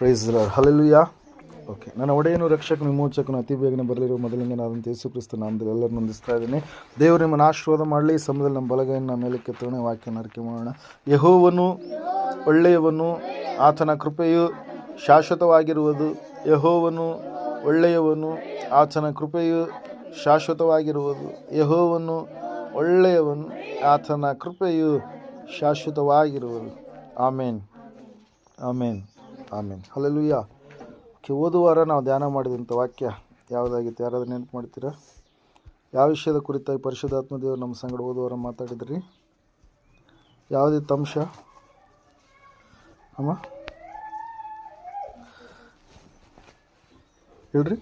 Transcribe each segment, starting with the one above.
Price lord. Hallelujah. Okay, ನನ್ನ ಒಡೆಯನು ರಕ್ಷಕನು ವಿಮೋಚಕನು ಅತಿ ಬೇಗನೆ ಬರಲಿರುವ ಮೊದಲಿಂಗನಾದಂಥ ಯೇಸು ಕ್ರಿಸ್ತ ನಾಮದಲ್ಲಿ ಎಲ್ಲರನ್ನು ಹೊಂದಿಸ್ತಾ ಇದ್ದೀನಿ. ದೇವರು ನಿಮ್ಮನ್ನು ಆಶೀರ್ವಾದ ಮಾಡಲಿ. ಈ ಸಮಯದಲ್ಲಿ ನಮ್ಮ ಬಲಗೈಯನ್ನು ಮೇಲೆ ಕೆತ್ತೋಣ, ವಾಕ್ಯನ ಅರಿಕೆ ಮಾಡೋಣ. ಯೆಹೋವನು ಒಳ್ಳೆಯವನು, ಆತನ ಕೃಪೆಯು ಶಾಶ್ವತವಾಗಿರುವುದು. ಯೆಹೋವನು ಒಳ್ಳೆಯವನು, ಆತನ ಕೃಪೆಯು ಶಾಶ್ವತವಾಗಿರುವುದು. ಯೆಹೋವನು ಒಳ್ಳೆಯವನು, ಆತನ ಕೃಪೆಯು ಶಾಶ್ವತವಾಗಿರುವುದು. ಆಮೇನ್, ಆಮೇನ್, ಆಮೇನ್. ಹಲ್ಲೆಲೂಯಾ. ಓದುವಾರ ನಾವು ಧ್ಯಾನ ಮಾಡಿದಂಥ ವಾಕ್ಯ ಯಾವುದಾಗಿತ್ತು? ಯಾರಾದರೂ ನೆನಪು ಮಾಡ್ತೀರಾ? ಯಾವ ವಿಷಯದ ಕುರಿತಾಗಿ ಪರಿಶುದ್ಧಾತ್ಮ ದೇವರು ನಮ್ಮ ಸಂಗಡ ಓದುವಾರ ಮಾತಾಡಿದ್ರಿ? ಯಾವುದಿತ್ತು ಅಂಶ ಅಮ್ಮ? ಹೇಳ್ರಿ.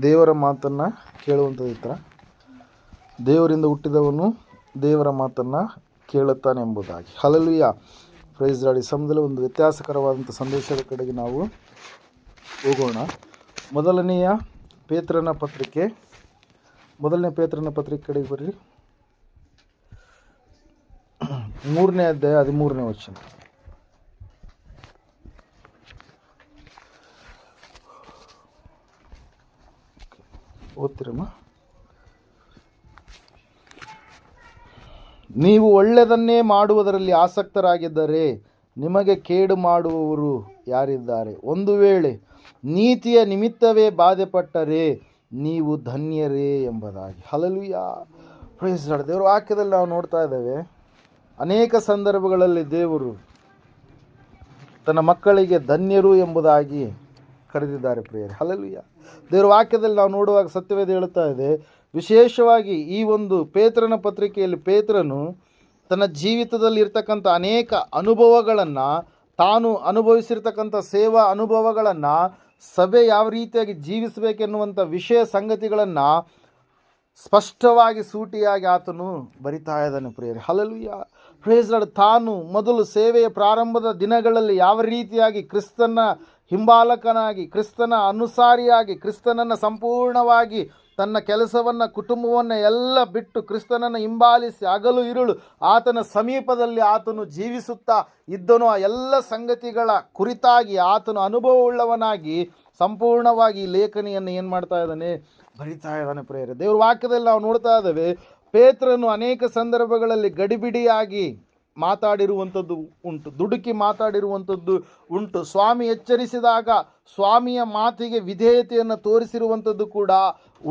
ದೇವರ ಮಾತನ್ನು ಕೇಳುವಂಥದ್ದಿತ್ತ? ದೇವರಿಂದ ಹುಟ್ಟಿದವನು ದೇವರ ಮಾತನ್ನು ಕೇಳುತ್ತಾನೆಂಬುದಾಗಿ. ಹಲ್ಲೆಲೂಯಾ. Praise lord. ಈ ಸಮಯದಲ್ಲಿ ಒಂದು ವ್ಯತ್ಯಾಸಕರವಾದಂಥ ಸಂದೇಶದ ಕಡೆಗೆ ನಾವು ಹೋಗೋಣ. ಮೊದಲನೇ ಪೇತ್ರನ ಪತ್ರಿಕೆ ಕಡೆಗೆ ಬರ್ರಿ. 3ನೇ ಅಧ್ಯಾಯ 13ನೇ ವಚನ ಓದ್ತಿರಮ್ಮ. ನೀವು ಒಳ್ಳೆಯದನ್ನೇ ಮಾಡುವುದರಲ್ಲಿ ಆಸಕ್ತರಾಗಿದ್ದರೆ ನಿಮಗೆ ಕೇಡು ಮಾಡುವವರು ಯಾರಿದ್ದಾರೆ? ಒಂದು ವೇಳೆ ನೀತಿಯ ನಿಮಿತ್ತವೇ ಬಾಧೆಪಟ್ಟರೆ ನೀವು ಧನ್ಯರೇ ಎಂಬುದಾಗಿ. ಹಲ್ಲೆಲೂಯಾ. Praise Lord. ದೇವರ ವಾಕ್ಯದಲ್ಲಿ ನಾವು ನೋಡ್ತಾ ಇದ್ದೇವೆ, ಅನೇಕ ಸಂದರ್ಭಗಳಲ್ಲಿ ದೇವರು ತನ್ನ ಮಕ್ಕಳಿಗೆ ಧನ್ಯರು ಎಂಬುದಾಗಿ ಕರೆದಿದ್ದಾರೆ ಪ್ರಿಯರೇ. ಹಲ್ಲೆಲೂಯಾ. ದೇವರ ವಾಕ್ಯದಲ್ಲಿ ನಾವು ನೋಡುವಾಗ ಸತ್ಯವೇದ ಹೇಳುತ್ತಾ ಇದೆ, ವಿಶೇಷವಾಗಿ ಈ ಒಂದು ಪೇತ್ರನ ಪತ್ರಿಕೆಯಲ್ಲಿ ಪೇತ್ರನು ತನ್ನ ಜೀವಿತದಲ್ಲಿ ಇರ್ತಕ್ಕಂಥ ಅನೇಕ ಅನುಭವಗಳನ್ನು, ತಾನು ಅನುಭವಿಸಿರ್ತಕ್ಕಂಥ ಸೇವಾ ಅನುಭವಗಳನ್ನು, ಸಭೆ ಯಾವ ರೀತಿಯಾಗಿ ಜೀವಿಸಬೇಕೆನ್ನುವಂಥ ವಿಷಯ ಸಂಗತಿಗಳನ್ನು ಸ್ಪಷ್ಟವಾಗಿ ಸೂಟಿಯಾಗಿ ಆತನು ಬರಿತಾ ಇದ್ದಾನೆ ಪ್ರಿಯರೇ. ಹಲ್ಲೆಲೂಯಾ. Praise Lord. ತಾನು ಮೊದಲು ಸೇವೆಯ ಪ್ರಾರಂಭದ ದಿನಗಳಲ್ಲಿ ಯಾವ ರೀತಿಯಾಗಿ ಕ್ರಿಸ್ತನ ಹಿಂಬಾಲಕನಾಗಿ, ಕ್ರಿಸ್ತನ ಅನುಸಾರಿಯಾಗಿ, ಕ್ರಿಸ್ತನನ್ನು ಸಂಪೂರ್ಣವಾಗಿ ತನ್ನ ಕೆಲಸವನ್ನು, ಕುಟುಂಬವನ್ನು ಎಲ್ಲ ಬಿಟ್ಟು ಕ್ರಿಸ್ತನನ್ನು ಹಿಂಬಾಲಿಸಿ ಹಗಲು ಇರುಳು ಆತನ ಸಮೀಪದಲ್ಲಿ ಆತನು ಜೀವಿಸುತ್ತಾ ಇದ್ದನು. ಆ ಎಲ್ಲ ಸಂಗತಿಗಳ ಕುರಿತಾಗಿ ಆತನು ಅನುಭವವುಳ್ಳವನಾಗಿ ಸಂಪೂರ್ಣವಾಗಿ ಲೇಖನಿಯನ್ನು ಏನು ಮಾಡ್ತಾ ಇದ್ದಾನೆ? ಬರಿತಾ ಇದ್ದಾನೆ ಪ್ರಿಯರೇ. ದೇವ್ರ ವಾಕ್ಯದಲ್ಲಿ ನಾವು ನೋಡ್ತಾ ಇದ್ದೇವೆ, ಪೇತ್ರನು ಅನೇಕ ಸಂದರ್ಭಗಳಲ್ಲಿ ಗಡಿಬಿಡಿಯಾಗಿ ಮಾತಾಡಿರುವಂಥದ್ದು ಉಂಟು, ದುಡುಕಿ ಮಾತಾಡಿರುವಂಥದ್ದು ಉಂಟು. ಸ್ವಾಮಿ ಎಚ್ಚರಿಸಿದಾಗ ಸ್ವಾಮಿಯ ಮಾತಿಗೆ ವಿಧೇಯತೆಯನ್ನು ತೋರಿಸಿರುವಂಥದ್ದು ಕೂಡ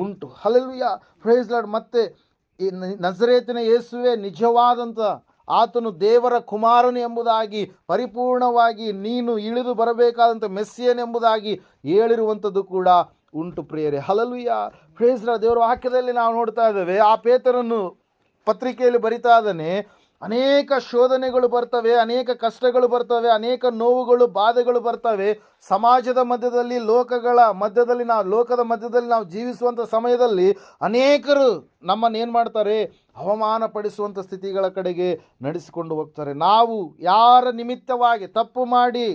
ಉಂಟು. ಹಲ್ಲೆಲೂಯಾ. Praise Lord. ಮತ್ತೆ ಈ ನಜರೇತಿನ ಯೇಸುವೆ ನಿಜವಾದಂಥ ಆತನು ದೇವರ ಕುಮಾರನು ಎಂಬುದಾಗಿ, ಪರಿಪೂರ್ಣವಾಗಿ ನೀನು ಇಳಿದು ಬರಬೇಕಾದಂಥ ಮೆಸ್ಸಿಯನೆಂಬುದಾಗಿ ಹೇಳಿರುವಂಥದ್ದು ಕೂಡ ಉಂಟು ಪ್ರಿಯರೇ. ಹಲ್ಲೆಲೂಯಾ. Praise Lord. ದೇವರ ವಾಕ್ಯದಲ್ಲಿ ನಾವು ನೋಡ್ತಾ ಇದ್ದೇವೆ, ಆ ಪೇತ್ರನು ಪತ್ರಿಕೆಯಲ್ಲಿ ಬರಿತಾ ಇದ್ದಾನೆ, ಅನೇಕ ಶೋಧನೆಗಳು ಬರ್ತವೆ, ಅನೇಕ ಕಷ್ಟಗಳು ಬರ್ತವೆ, ಅನೇಕ ನೋವುಗಳು, ಬಾಧೆಗಳು ಬರ್ತವೆ. ಸಮಾಜದ ಮಧ್ಯದಲ್ಲಿ, ಲೋಕದ ಮಧ್ಯದಲ್ಲಿ ನಾವು ಜೀವಿಸುವಂಥ ಸಮಯದಲ್ಲಿ ಅನೇಕರು ನಮ್ಮನ್ನೇನು ಮಾಡ್ತಾರೆ? ಅವಮಾನ ಪಡಿಸುವಂಥ ಸ್ಥಿತಿಗಳ ಕಡೆಗೆ ನಡೆಸಿಕೊಂಡು ಹೋಗ್ತಾರೆ. ನಾವು ಯಾರ ನಿಮಿತ್ತವಾಗಿ ತಪ್ಪು ಮಾಡಿ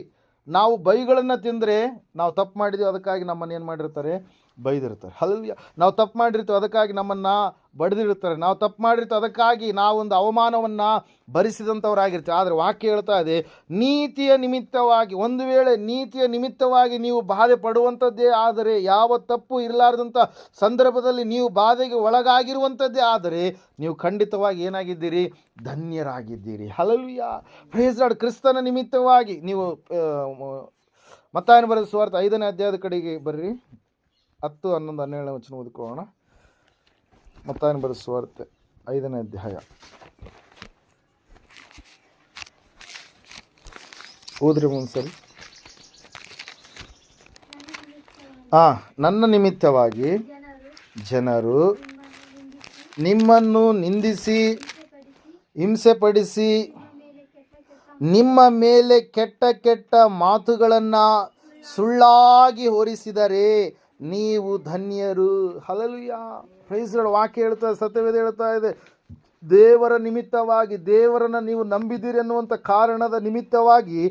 ನಾವು ಬೈಗಳನ್ನು ತಿಂದರೆ, ನಾವು ತಪ್ಪು ಮಾಡಿದ್ದೀವಿ ಅದಕ್ಕಾಗಿ ನಮ್ಮನ್ನು ಏನು ಮಾಡಿರ್ತಾರೆ? ಬೈದಿರ್ತಾರೆ. ಹಲ್ಲೆಲೂಯಾ. ನಾವು ತಪ್ಪು ಮಾಡಿರ್ತೀವಿ ಅದಕ್ಕಾಗಿ ನಮ್ಮನ್ನು ಬಡಿದಿರ್ತಾರೆ. ನಾವು ತಪ್ಪು ಮಾಡಿರ್ತೀವಿ ಅದಕ್ಕಾಗಿ ನಾವೊಂದು ಅವಮಾನವನ್ನು ಭರಿಸಿದಂಥವರಾಗಿರ್ತೀವಿ. ಆದರೆ ವಾಕ್ಯ ಹೇಳ್ತಾ ಇದೆ, ನೀತಿಯ ನಿಮಿತ್ತವಾಗಿ, ಒಂದು ವೇಳೆ ನೀತಿಯ ನಿಮಿತ್ತವಾಗಿ ನೀವು ಬಾಧೆ ಪಡುವಂಥದ್ದೇ ಆದರೆ, ಯಾವ ತಪ್ಪು ಇರಲಾರ್ದಂಥ ಸಂದರ್ಭದಲ್ಲಿ ನೀವು ಬಾಧೆಗೆ ಒಳಗಾಗಿರುವಂಥದ್ದೇ ಆದರೆ, ನೀವು ಖಂಡಿತವಾಗಿ ಏನಾಗಿದ್ದೀರಿ? ಧನ್ಯರಾಗಿದ್ದೀರಿ. ಹಲ್ಲೆಲೂಯಾ. Praise Lord. ಕ್ರಿಸ್ತನ ನಿಮಿತ್ತವಾಗಿ ನೀವು ಮತ್ತಾಯನ ಬರೆದ ಸುವಾರ್ತೆ 5ನೇ ಅಧ್ಯಾಯದ ಕಡೆಗೆ ಬರ್ರಿ. 10, 11, 12ನೇ ವಚನ ಓದಿಕೊಳ್ಳೋಣ. ಮತ್ತಾಯನ ಬರೆದ ಸುವಾರ್ತೆ 5ನೇ ಅಧ್ಯಾಯ. ಓದ್ರಿ ಒಂದ್ಸರಿ. ನನ್ನ ನಿಮಿತ್ತವಾಗಿ ಜನರು ನಿಮ್ಮನ್ನು ನಿಂದಿಸಿ, ಹಿಂಸೆಪಡಿಸಿ, ನಿಮ್ಮ ಮೇಲೆ ಕೆಟ್ಟ ಕೆಟ್ಟ ಮಾತುಗಳನ್ನು ಸುಳ್ಳಾಗಿ ಹೊರಿಸಿದರೆ ನೀವು ಧನ್ಯರು. ಹಲ್ಲೆಲೂಯಾ. Praise Lord. ವಾಕ್ಯ ಹೇಳ್ತಾ ಇದೆ, ಸತ್ಯವೇದ ಹೇಳ್ತಾ ಇದೆ, ದೇವರ ನಿಮಿತ್ತವಾಗಿ, ದೇವರನ್ನು ನೀವು ನಂಬಿದ್ದೀರಿ ಅನ್ನುವಂಥ ಕಾರಣದ ನಿಮಿತ್ತವಾಗಿ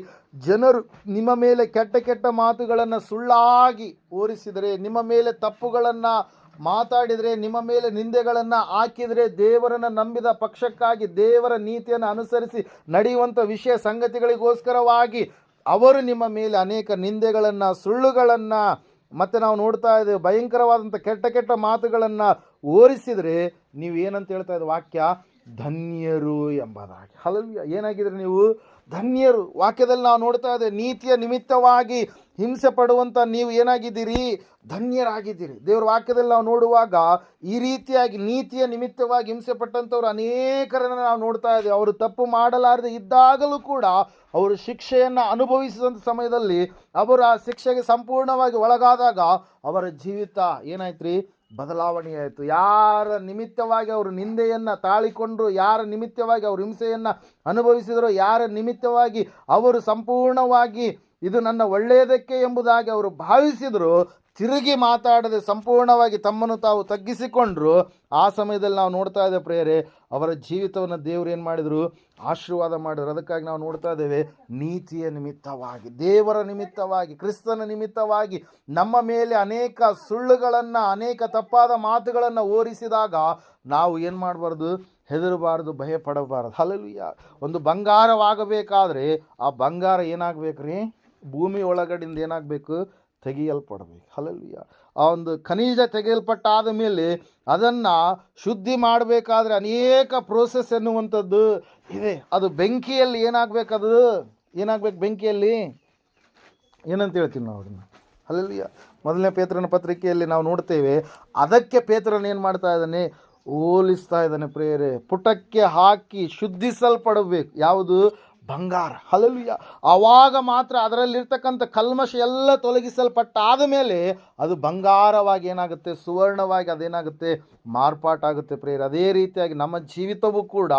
ಜನರು ನಿಮ್ಮ ಮೇಲೆ ಕೆಟ್ಟ ಕೆಟ್ಟ ಮಾತುಗಳನ್ನು ಸುಳ್ಳಾಗಿ ಹೊರಿಸಿದರೆ, ನಿಮ್ಮ ಮೇಲೆ ತಪ್ಪುಗಳನ್ನು ಮಾತಾಡಿದರೆ, ನಿಮ್ಮ ಮೇಲೆ ನಿಂದೆಗಳನ್ನು ಹಾಕಿದರೆ, ದೇವರನ್ನು ನಂಬಿದ ಪಕ್ಷಕ್ಕಾಗಿ ದೇವರ ನೀತಿಯನ್ನು ಅನುಸರಿಸಿ ನಡೆಯುವಂಥ ವಿಷಯ ಸಂಗತಿಗಳಿಗೋಸ್ಕರವಾಗಿ ಅವರು ನಿಮ್ಮ ಮೇಲೆ ಅನೇಕ ನಿಂದೆಗಳನ್ನು, ಸುಳ್ಳುಗಳನ್ನು, ಮತ್ತು ನಾವು ನೋಡ್ತಾ ಇದ್ದೇವೆ ಭಯಂಕರವಾದಂಥ ಕೆಟ್ಟ ಕೆಟ್ಟ ಮಾತುಗಳನ್ನು ಓರಿಸಿದರೆ, ನೀವು ಏನಂತ ಹೇಳ್ತಾ ಇದ್ದ ವಾಕ್ಯ? ಧನ್ಯರು ಎಂಬುದಾಗಿ. ಹಲ್ಲೆಲೂಯಾ. ಏನಾಗಿದ್ರೆ ನೀವು? ಧನ್ಯರು. ವಾಕ್ಯದಲ್ಲಿ ನಾವು ನೋಡ್ತಾ ಇದ್ದೇವೆ, ನೀತಿಯ ನಿಮಿತ್ತವಾಗಿ ಹಿಂಸೆ ಪಡುವಂಥ ನೀವು ಏನಾಗಿದ್ದೀರಿ? ಧನ್ಯರಾಗಿದ್ದೀರಿ. ದೇವರ ವಾಕ್ಯದಲ್ಲಿ ನಾವು ನೋಡುವಾಗ ಈ ರೀತಿಯಾಗಿ ನೀತಿಯ ನಿಮಿತ್ತವಾಗಿ ಹಿಂಸೆ ಪಟ್ಟಂಥವ್ರು ಅನೇಕರನ್ನು ನಾವು ನೋಡ್ತಾ ಇದ್ದೇವೆ. ಅವರು ತಪ್ಪು ಮಾಡಲಾರದೆ ಇದ್ದಾಗಲೂ ಕೂಡ ಅವರು ಶಿಕ್ಷೆಯನ್ನು ಅನುಭವಿಸಿದಂಥ ಸಮಯದಲ್ಲಿ ಅವರು ಆ ಶಿಕ್ಷೆಗೆ ಸಂಪೂರ್ಣವಾಗಿ ಒಳಗಾದಾಗ ಅವರ ಜೀವಿತ ಏನಾಯ್ತು ರೀ? ಬದಲಾವಣೆ ಆಯಿತು. ಯಾರ ನಿಮಿತ್ತವಾಗಿ ಅವರು ನಿಂದೆಯನ್ನು ತಾಳಿಕೊಂಡ್ರು, ಯಾರ ನಿಮಿತ್ತವಾಗಿ ಅವರು ಹಿಂಸೆಯನ್ನು ಅನುಭವಿಸಿದರು, ಯಾರ ನಿಮಿತ್ತವಾಗಿ ಅವರು ಸಂಪೂರ್ಣವಾಗಿ ಇದು ನನ್ನ ಒಳ್ಳೆಯದಕ್ಕೆ ಎಂಬುದಾಗಿ ಅವರು ಭಾವಿಸಿದರು, ತಿರುಗಿ ಮಾತಾಡದೆ ಸಂಪೂರ್ಣವಾಗಿ ತಮ್ಮನ್ನು ತಾವು ತಗ್ಗಿಸಿಕೊಂಡ್ರು. ಆ ಸಮಯದಲ್ಲಿ ನಾವು ನೋಡ್ತಾ ಇದ್ದೇವೆ ಪ್ರಿಯರೇ, ಅವರ ಜೀವಿತವನ್ನು ದೇವರು ಏನು ಮಾಡಿದರು? ಆಶೀರ್ವಾದ ಮಾಡಿದರು. ಅದಕ್ಕಾಗಿ ನಾವು ನೋಡ್ತಾ ಇದ್ದೇವೆ, ನೀತಿಯ ನಿಮಿತ್ತವಾಗಿ, ದೇವರ ನಿಮಿತ್ತವಾಗಿ, ಕ್ರಿಸ್ತನ ನಿಮಿತ್ತವಾಗಿ ನಮ್ಮ ಮೇಲೆ ಅನೇಕ ಸುಳ್ಳುಗಳನ್ನು, ಅನೇಕ ತಪ್ಪಾದ ಮಾತುಗಳನ್ನು ಓರಿಸಿದಾಗ ನಾವು ಏನು ಮಾಡಬಾರ್ದು? ಹೆದರಬಾರ್ದು, ಭಯಪಡಬಾರ್ದು. ಹಲ್ಲೆಲೂಯಾ. ಒಂದು ಬಂಗಾರವಾಗಬೇಕಾದ್ರೆ ಆ ಬಂಗಾರ ಏನಾಗಬೇಕ್ರಿ? ಭೂಮಿ ಒಳಗಡೆಯಿಂದ ಏನಾಗಬೇಕು? ತೆಗೆಯಲ್ಪಡಬೇಕು. ಹಲ್ಲೆಲೂಯಾ. ಆ ಒಂದು ಖನಿಜ ತೆಗೆಯಲ್ಪಟ್ಟಾದ ಮೇಲೆ ಅದನ್ನು ಶುದ್ಧಿ ಮಾಡಬೇಕಾದ್ರೆ ಅನೇಕ ಪ್ರೋಸೆಸ್ ಎನ್ನುವಂಥದ್ದು ಇದೆ. ಅದು ಬೆಂಕಿಯಲ್ಲಿ ಏನಾಗಬೇಕದು? ಏನಾಗಬೇಕು ಬೆಂಕಿಯಲ್ಲಿ? ಏನಂತ ಹೇಳ್ತೀವಿ ನಾವು ಅದನ್ನು? ಹಲ್ಲೆಲೂಯಾ. ಮೊದಲನೇ ಪೇತ್ರನ ಪತ್ರಿಕೆಯಲ್ಲಿ ನಾವು ನೋಡ್ತೇವೆ, ಅದಕ್ಕೆ ಪೇತ್ರನ ಏನು ಮಾಡ್ತಾ ಇದ್ದಾನೆ? ಹೋಲಿಸ್ತಾ ಇದ್ದಾನೆ ಪ್ರಿಯರೇ. ಪುಟಕ್ಕೆ ಹಾಕಿ ಶುದ್ಧಿಸಲ್ಪಡಬೇಕು. ಯಾವುದು? ಬಂಗಾರ. ಹಲ್ಲೆಲೂಯಾ. ಆವಾಗ ಮಾತ್ರ ಅದರಲ್ಲಿರ್ತಕ್ಕಂಥ ಕಲ್ಮಶ ಎಲ್ಲ ತೊಲಗಿಸಲ್ಪಟ್ಟಾದ ಮೇಲೆ ಅದು ಬಂಗಾರವಾಗಿ ಏನಾಗುತ್ತೆ? ಸುವರ್ಣವಾಗಿ ಅದೇನಾಗುತ್ತೆ? ಮಾರ್ಪಾಟಾಗುತ್ತೆ ಪ್ರಿಯರೇ. ಅದೇ ರೀತಿಯಾಗಿ ನಮ್ಮ ಜೀವಿತವೂ ಕೂಡ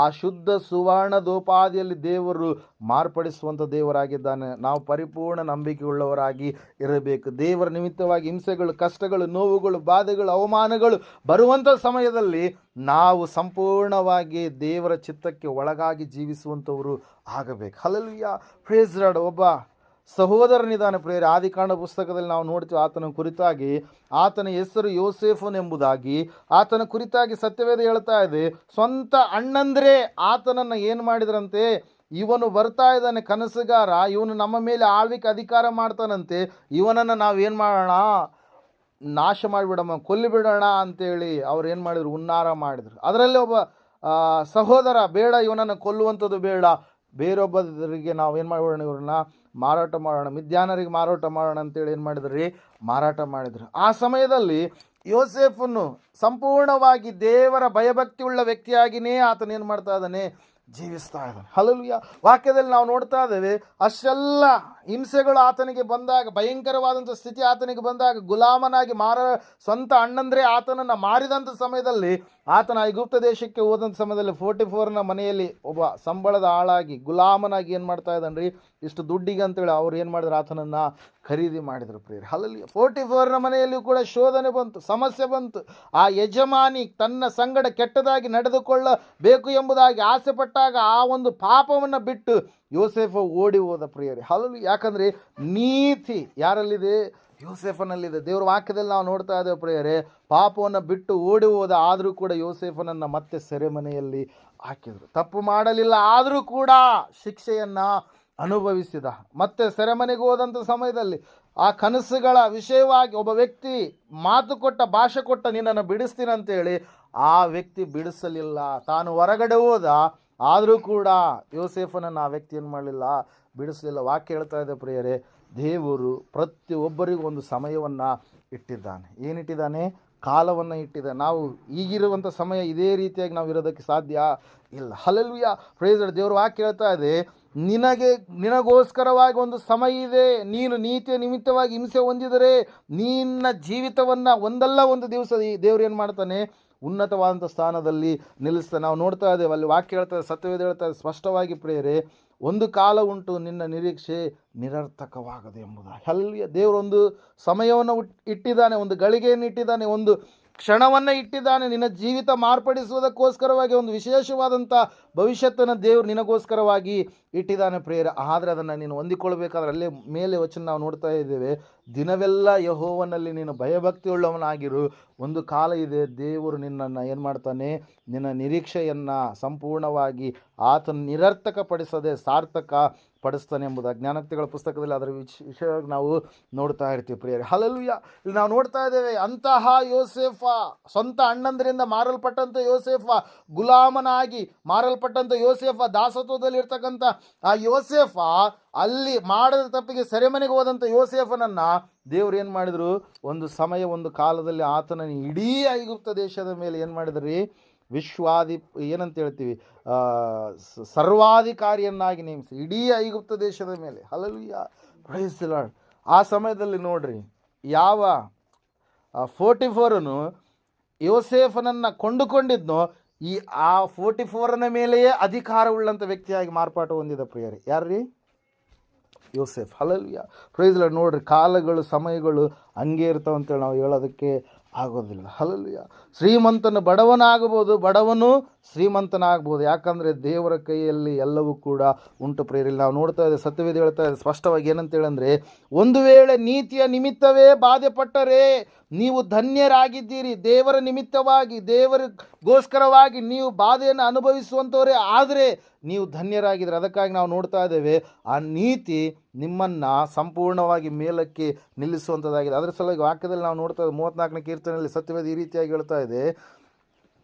ಆ ಶುದ್ಧ ಸುವರ್ಣದೋಪಾದಿಯಲ್ಲಿ ದೇವರು ಮಾರ್ಪಡಿಸುವಂಥ ದೇವರಾಗಿದ್ದಾನೆ. ನಾವು ಪರಿಪೂರ್ಣ ನಂಬಿಕೆಯುಳ್ಳವರಾಗಿ ಇರಬೇಕು. ದೇವರ ನಿಮಿತ್ತವಾಗಿ ಹಿಂಸೆಗಳು, ಕಷ್ಟಗಳು, ನೋವುಗಳು, ಬಾಧೆಗಳು, ಅವಮಾನಗಳು ಬರುವಂಥ ಸಮಯದಲ್ಲಿ ನಾವು ಸಂಪೂರ್ಣವಾಗಿ ದೇವರ ಚಿತ್ತಕ್ಕೆ ಒಳಗಾಗಿ ಜೀವಿಸುವಂಥವರು ಆಗಬೇಕು. ಹಲ್ಲೆಲೂಯಾ. Praise Lord. ಒಬ್ಬ ಸಹೋದರನಿದ್ದಾನೆ ಪ್ರಿಯರೇ. ಆದಿಕಾಂಡ ಪುಸ್ತಕದಲ್ಲಿ ನಾವು ನೋಡ್ತೀವಿ ಆತನ ಕುರಿತಾಗಿ. ಆತನ ಹೆಸರು ಯೋಸೇಫನೆಂಬುದಾಗಿ ಆತನ ಕುರಿತಾಗಿ ಸತ್ಯವೇದ ಹೇಳ್ತಾ ಇದೆ. ಸ್ವಂತ ಅಣ್ಣಂದ್ರೆ ಆತನನ್ನು ಏನು ಮಾಡಿದ್ರಂತೆ? ಇವನು ಬರ್ತಾ ಇದ್ದಾನೆ ಕನಸುಗಾರ, ಇವನು ನಮ್ಮ ಮೇಲೆ ಆಳ್ವಿಕೆ ಅಧಿಕಾರ ಮಾಡ್ತಾನಂತೆ, ಇವನನ್ನು ನಾವೇನು ಮಾಡೋಣ? ನಾಶ ಮಾಡಿಬಿಡಮ್ಮ, ಕೊಲ್ಲಿಬಿಡೋಣ ಅಂತೇಳಿ ಅವ್ರು ಏನು ಮಾಡಿದ್ರು? ಹುನ್ನಾರ ಮಾಡಿದ್ರು. ಅದರಲ್ಲಿ ಒಬ್ಬ ಸಹೋದರ, ಬೇಡ ಇವನನ್ನು ಕೊಲ್ಲುವಂಥದ್ದು ಬೇಡ, ಬೇರೊಬ್ಬರಿಗೆ ನಾವು ಏನು ಮಾಡಿಬಿಡೋಣ? ಇವ್ರನ್ನ ಮಾರಾಟ ಮಾಡೋಣ, ಮಿದ್ಯಾನರಿಗೆ ಮಾರಾಟ ಮಾಡೋಣ ಅಂತೇಳಿ ಏನು ಮಾಡಿದ್ರಿ? ಮಾರಾಟ ಮಾಡಿದ್ರು. ಆ ಸಮಯದಲ್ಲಿ ಯೋಸೇಫನು ಸಂಪೂರ್ಣವಾಗಿ ದೇವರ ಭಯಭಕ್ತಿ ಉಳ್ಳ ವ್ಯಕ್ತಿಯಾಗಿಯೇ ಆತನ ಏನು ಮಾಡ್ತಾ ಇದ್ದಾನೆ? ಜೀವಿಸ್ತಾ ಇದ್ದಾನೆ. ಹಲ್ಲೆಲೂಯಾ. ವಾಕ್ಯದಲ್ಲಿ ನಾವು ನೋಡ್ತಾ ಇದ್ದೇವೆ, ಅಷ್ಟೆಲ್ಲ ಹಿಂಸೆಗಳು ಆತನಿಗೆ ಬಂದಾಗ, ಭಯಂಕರವಾದಂಥ ಸ್ಥಿತಿ ಆತನಿಗೆ ಬಂದಾಗ, ಗುಲಾಮನಾಗಿ ಸ್ವಂತ ಅಣ್ಣಂದ್ರೆ ಆತನನ್ನು ಮಾರಿದಂಥ ಸಮಯದಲ್ಲಿ, ಆತನ ಐಗುಪ್ತ ದೇಶಕ್ಕೆ ಹೋದಂಥ ಸಮಯದಲ್ಲಿ 44ನ ಮನೆಯಲ್ಲಿ ಒಬ್ಬ ಸಂಬಳದ ಆಳಾಗಿ ಗುಲಾಮನಾಗಿ ಏನು ಮಾಡ್ತಾ ಇದ್ದಾನ್ರಿ? ಇಷ್ಟು ದುಡ್ಡಿಗೆ ಅಂತೇಳಿ ಅವ್ರು ಏನು ಮಾಡಿದ್ರು? ಆತನನ್ನು ಖರೀದಿ ಮಾಡಿದರು ಪ್ರಿಯರೇ. ಹಲ್ಲೆಲೂಯಾ. 44ನ ಮನೆಯಲ್ಲಿಯೂ ಕೂಡ ಶೋಧನೆ ಬಂತು, ಸಮಸ್ಯೆ ಬಂತು. ಆ ಯಜಮಾನಿ ತನ್ನ ಸಂಗಡ ಕೆಟ್ಟದಾಗಿ ನಡೆದುಕೊಳ್ಳಬೇಕು ಎಂಬುದಾಗಿ ಆಸೆ ಪಟ್ಟಾಗ ಆ ಒಂದು ಪಾಪವನ್ನು ಬಿಟ್ಟು ಯೋಸೇಫ ಓಡಿ ಹೋದ ಪ್ರಿಯರೇ. ಹಲ್ಲೆಲೂಯಾ. ಯಾಕಂದರೆ ನೀತಿ ಯಾರಲ್ಲಿದೆ? ಯೋಸೇಫನಲ್ಲಿದೆ. ದೇವರ ವಾಕ್ಯದಲ್ಲಿ ನಾವು ನೋಡ್ತಾ ಇದ್ದೇವೆ ಪ್ರಿಯರೇ, ಪಾಪವನ್ನು ಬಿಟ್ಟು ಓಡಿ ಹೋದ, ಆದರೂ ಕೂಡ ಯೋಸೇಫನನ್ನು ಮತ್ತೆ ಸೆರೆಮನೆಯಲ್ಲಿ ಹಾಕಿದರು. ತಪ್ಪು ಮಾಡಲಿಲ್ಲ, ಆದರೂ ಕೂಡ ಶಿಕ್ಷೆಯನ್ನು ಅನುಭವಿಸಿದ. ಮತ್ತೆ ಸೆರೆಮನೆಗೆ ಹೋದಂಥ ಸಮಯದಲ್ಲಿ ಆ ಕನಸುಗಳ ವಿಷಯವಾಗಿ ಒಬ್ಬ ವ್ಯಕ್ತಿ ಮಾತು ಕೊಟ್ಟ, ಭಾಷೆ ಕೊಟ್ಟ, ನಿನ್ನನ್ನು ಬಿಡಿಸ್ತೀನಿ ಅಂತೇಳಿ ಆ ವ್ಯಕ್ತಿ ಬಿಡಿಸಲಿಲ್ಲ. ತಾನು ಹೊರಗಡೆ ಹೋದ, ಆದರೂ ಕೂಡ ಯೋಸೇಫನನ್ನು ಆ ವ್ಯಕ್ತಿ ಏನು ಮಾಡಲಿಲ್ಲ? ಬಿಡಿಸಲಿಲ್ಲ. ವಾಕ್ಯ ಹೇಳ್ತಾ ಇದೆ ಪ್ರಿಯರೇ, ದೇವರು ಪ್ರತಿಯೊಬ್ಬರಿಗೂ ಒಂದು ಸಮಯವನ್ನು ಇಟ್ಟಿದ್ದಾನೆ. ಏನಿಟ್ಟಿದ್ದಾನೆ? ಕಾಲವನ್ನು ಇಟ್ಟಿದ್ದಾನೆ. ನಾವು ಈಗಿರುವಂಥ ಸಮಯ ಇದೇ ರೀತಿಯಾಗಿ ನಾವು ಇರೋದಕ್ಕೆ ಸಾಧ್ಯ ಇಲ್ಲ. ಹಲ್ಲೆಲೂಯಾ. Praise Lord. ದೇವರು ವಾಕ್ಯ ಹೇಳ್ತಾ ಇದೆ, ನಿನಗೋಸ್ಕರವಾಗಿ ಒಂದು ಸಮಯ ಇದೆ. ನೀನು ನೀತಿಯ ನಿಮಿತ್ತವಾಗಿ ಹಿಂಸೆ ಹೊಂದಿದರೆ ನಿನ್ನ ಜೀವಿತವನ್ನು ಒಂದಲ್ಲ ಒಂದು ದಿವಸ ದೇವರು ಏನು ಮಾಡ್ತಾನೆ? ಉನ್ನತವಾದಂಥ ಸ್ಥಾನದಲ್ಲಿ ನಿಲ್ಲಿಸ್ತಾನೆ. ನಾವು ನೋಡ್ತಾ ಇದ್ದೇವೆ, ಅಲ್ಲಿ ವಾಕ್ಯ ಹೇಳ್ತಾರೆ, ಸತ್ಯವೇದ ಹೇಳ್ತಾರೆ ಸ್ಪಷ್ಟವಾಗಿ ಪ್ರಿಯರೇ, ಒಂದು ಕಾಲ ಉಂಟು, ನಿನ್ನ ನಿರೀಕ್ಷೆ ನಿರರ್ಥಕವಾಗದು ಎಂಬುದಾಗಿ. ಅಲ್ಲಿ ದೇವರೊಂದು ಸಮಯವನ್ನು ಇಟ್ಟಿದ್ದಾನೆ, ಒಂದು ಗಳಿಗೆಯನ್ನು ಇಟ್ಟಿದ್ದಾನೆ, ಒಂದು ಕ್ಷಣವನ್ನು ಇಟ್ಟಿದ್ದಾನೆ. ನಿನ್ನ ಜೀವಿತ ಮಾರ್ಪಡಿಸುವುದಕ್ಕೋಸ್ಕರವಾಗಿ ಒಂದು ವಿಶೇಷವಾದಂಥ ಭವಿಷ್ಯತ್ತನ್ನು ದೇವರು ನಿನಗೋಸ್ಕರವಾಗಿ ಇಟ್ಟಿದ್ದಾನೆ ಪ್ರಿಯರೇ. ಆದರೆ ಅದನ್ನು ನೀನು ಹೊಂದಿಕೊಳ್ಬೇಕಾದ್ರೆ ಅಲ್ಲೇ ಮೇಲೆ ವಚನ ನಾವು ನೋಡ್ತಾ ಇದ್ದೇವೆ, ದಿನವೆಲ್ಲ ಯೆಹೋವನಲ್ಲಿ ನೀನು ಭಯಭಕ್ತಿ ಉಳ್ಳವನಾಗಿರು. ಒಂದು ಕಾಲ ಇದೆ, ದೇವರು ನಿನ್ನನ್ನು ಏನು ಮಾಡ್ತಾನೆ, ನಿನ್ನ ನಿರೀಕ್ಷೆಯನ್ನು ಸಂಪೂರ್ಣವಾಗಿ ಆತನ ನಿರರ್ಥಕ ಪಡಿಸದೆ ಸಾರ್ಥಕ ಪಡಿಸ್ತಾನೆ ಎಂಬುದು ಜ್ಞಾನೋಕ್ತಿಗಳ ಪುಸ್ತಕದಲ್ಲಿ ಅದರ ವಿಷಯವಾಗಿ ನಾವು ನೋಡ್ತಾ ಇರ್ತೀವಿ ಪ್ರಿಯರೇ. ಹಲ್ಲೆಲೂಯಾ. ಇಲ್ಲಿ ನಾವು ನೋಡ್ತಾ ಇದ್ದೇವೆ, ಅಂತಹ ಯೋಸೇಫ, ಸ್ವಂತ ಅಣ್ಣಂದರಿಂದ ಮಾರಲ್ಪಟ್ಟಂಥ ಯೋಸೇಫ, ಗುಲಾಮನಾಗಿ ಮಾರಲ್ಪಟ್ಟಂಥ ಯೋಸೇಫ, ದಾಸತ್ವದಲ್ಲಿ ಇರ್ತಕ್ಕಂಥ ಆ ಯೋಸೇಫ, ಅಲ್ಲಿ ಮಾಡದ ತಪ್ಪಿಗೆ ಸೆರೆಮನೆಗೆ ಹೋದಂಥ ಯೋಸೇಫನನ್ನು ದೇವ್ರು ಏನು ಮಾಡಿದರು, ಒಂದು ಸಮಯ ಒಂದು ಕಾಲದಲ್ಲಿ ಆತನನ್ನು ಇಡೀ ಐಗುಪ್ತ ದೇಶದ ಮೇಲೆ ಏನು ಮಾಡಿದ್ರಿ, ಏನಂತ ಹೇಳ್ತೀವಿ, ಸರ್ವಾಧಿಕಾರಿಯನ್ನಾಗಿ ನೇಮಿಸಿ ಇಡೀ ಐಗುಪ್ತ ದೇಶದ ಮೇಲೆ. Hallelujah, praise the Lord. ಆ ಸಮಯದಲ್ಲಿ ನೋಡ್ರಿ, ಯಾವ 44 ಯೋಸೇಫನನ್ನು ಕೊಂಡುಕೊಂಡಿದ್ನೋ ಆ 44ನ ಮೇಲೆಯೇ ಅಧಿಕಾರವುಳ್ಳಂಥ ವ್ಯಕ್ತಿಯಾಗಿ ಮಾರ್ಪಾಟು ಹೊಂದಿದ ಪ್ರಿಯರೇ. ಯಾರ್ರೀ? ಯೋಸೇಫ್. Hallelujah, praise the Lord. ನೋಡ್ರಿ, ಕಾಲಗಳು ಸಮಯಗಳು ಹಂಗೆ ಇರ್ತಾವೆ ಅಂತೇಳಿ ನಾವು ಹೇಳೋದಕ್ಕೆ ಆಗೋದಿಲ್ಲ. ಹಲ್ಲೆಲೂಯಾ. ಶ್ರೀಮಂತನು ಬಡವನಾಗಬಹುದು, ಬಡವನು ಶ್ರೀಮಂತನಾಗ್ಬೋದು. ಯಾಕಂದರೆ ದೇವರ ಕೈಯಲ್ಲಿ ಎಲ್ಲವೂ ಕೂಡ ಉಂಟು ಪ್ರಿಯರಲ್ಲಿ. ನಾವು ನೋಡ್ತಾ ಇದ್ದೇವೆ, ಸತ್ಯವೇದ ಹೇಳ್ತಾ ಇದೆ ಸ್ಪಷ್ಟವಾಗಿ ಏನಂತೇಳಂದರೆ, ಒಂದು ವೇಳೆ ನೀತಿಯ ನಿಮಿತ್ತವೇ ಬಾಧೆಪಟ್ಟರೆ ನೀವು ಧನ್ಯರಾಗಿದ್ದೀರಿ. ದೇವರ ನಿಮಿತ್ತವಾಗಿ, ದೇವರಿಗೋಸ್ಕರವಾಗಿ ನೀವು ಬಾಧೆಯನ್ನು ಅನುಭವಿಸುವಂಥವರೇ ಆದರೆ ನೀವು ಧನ್ಯರಾಗಿದ್ದೀರಿ. ಅದಕ್ಕಾಗಿ ನಾವು ನೋಡ್ತಾ ಇದ್ದೇವೆ, ಆ ನೀತಿ ನಿಮ್ಮನ್ನು ಸಂಪೂರ್ಣವಾಗಿ ಮೇಲಕ್ಕೆ ನಿಲ್ಲಿಸುವಂಥದ್ದಾಗಿದೆ. ಅದರ ಸಲುವಾಗಿ ವಾಕ್ಯದಲ್ಲಿ ನಾವು ನೋಡ್ತಾ ಇದ್ದೇವೆ, 34ನೇ ಕೀರ್ತನೆಯಲ್ಲಿ ಸತ್ಯವೇದ ಈ ರೀತಿಯಾಗಿ ಹೇಳ್ತಾ ಇದೆ,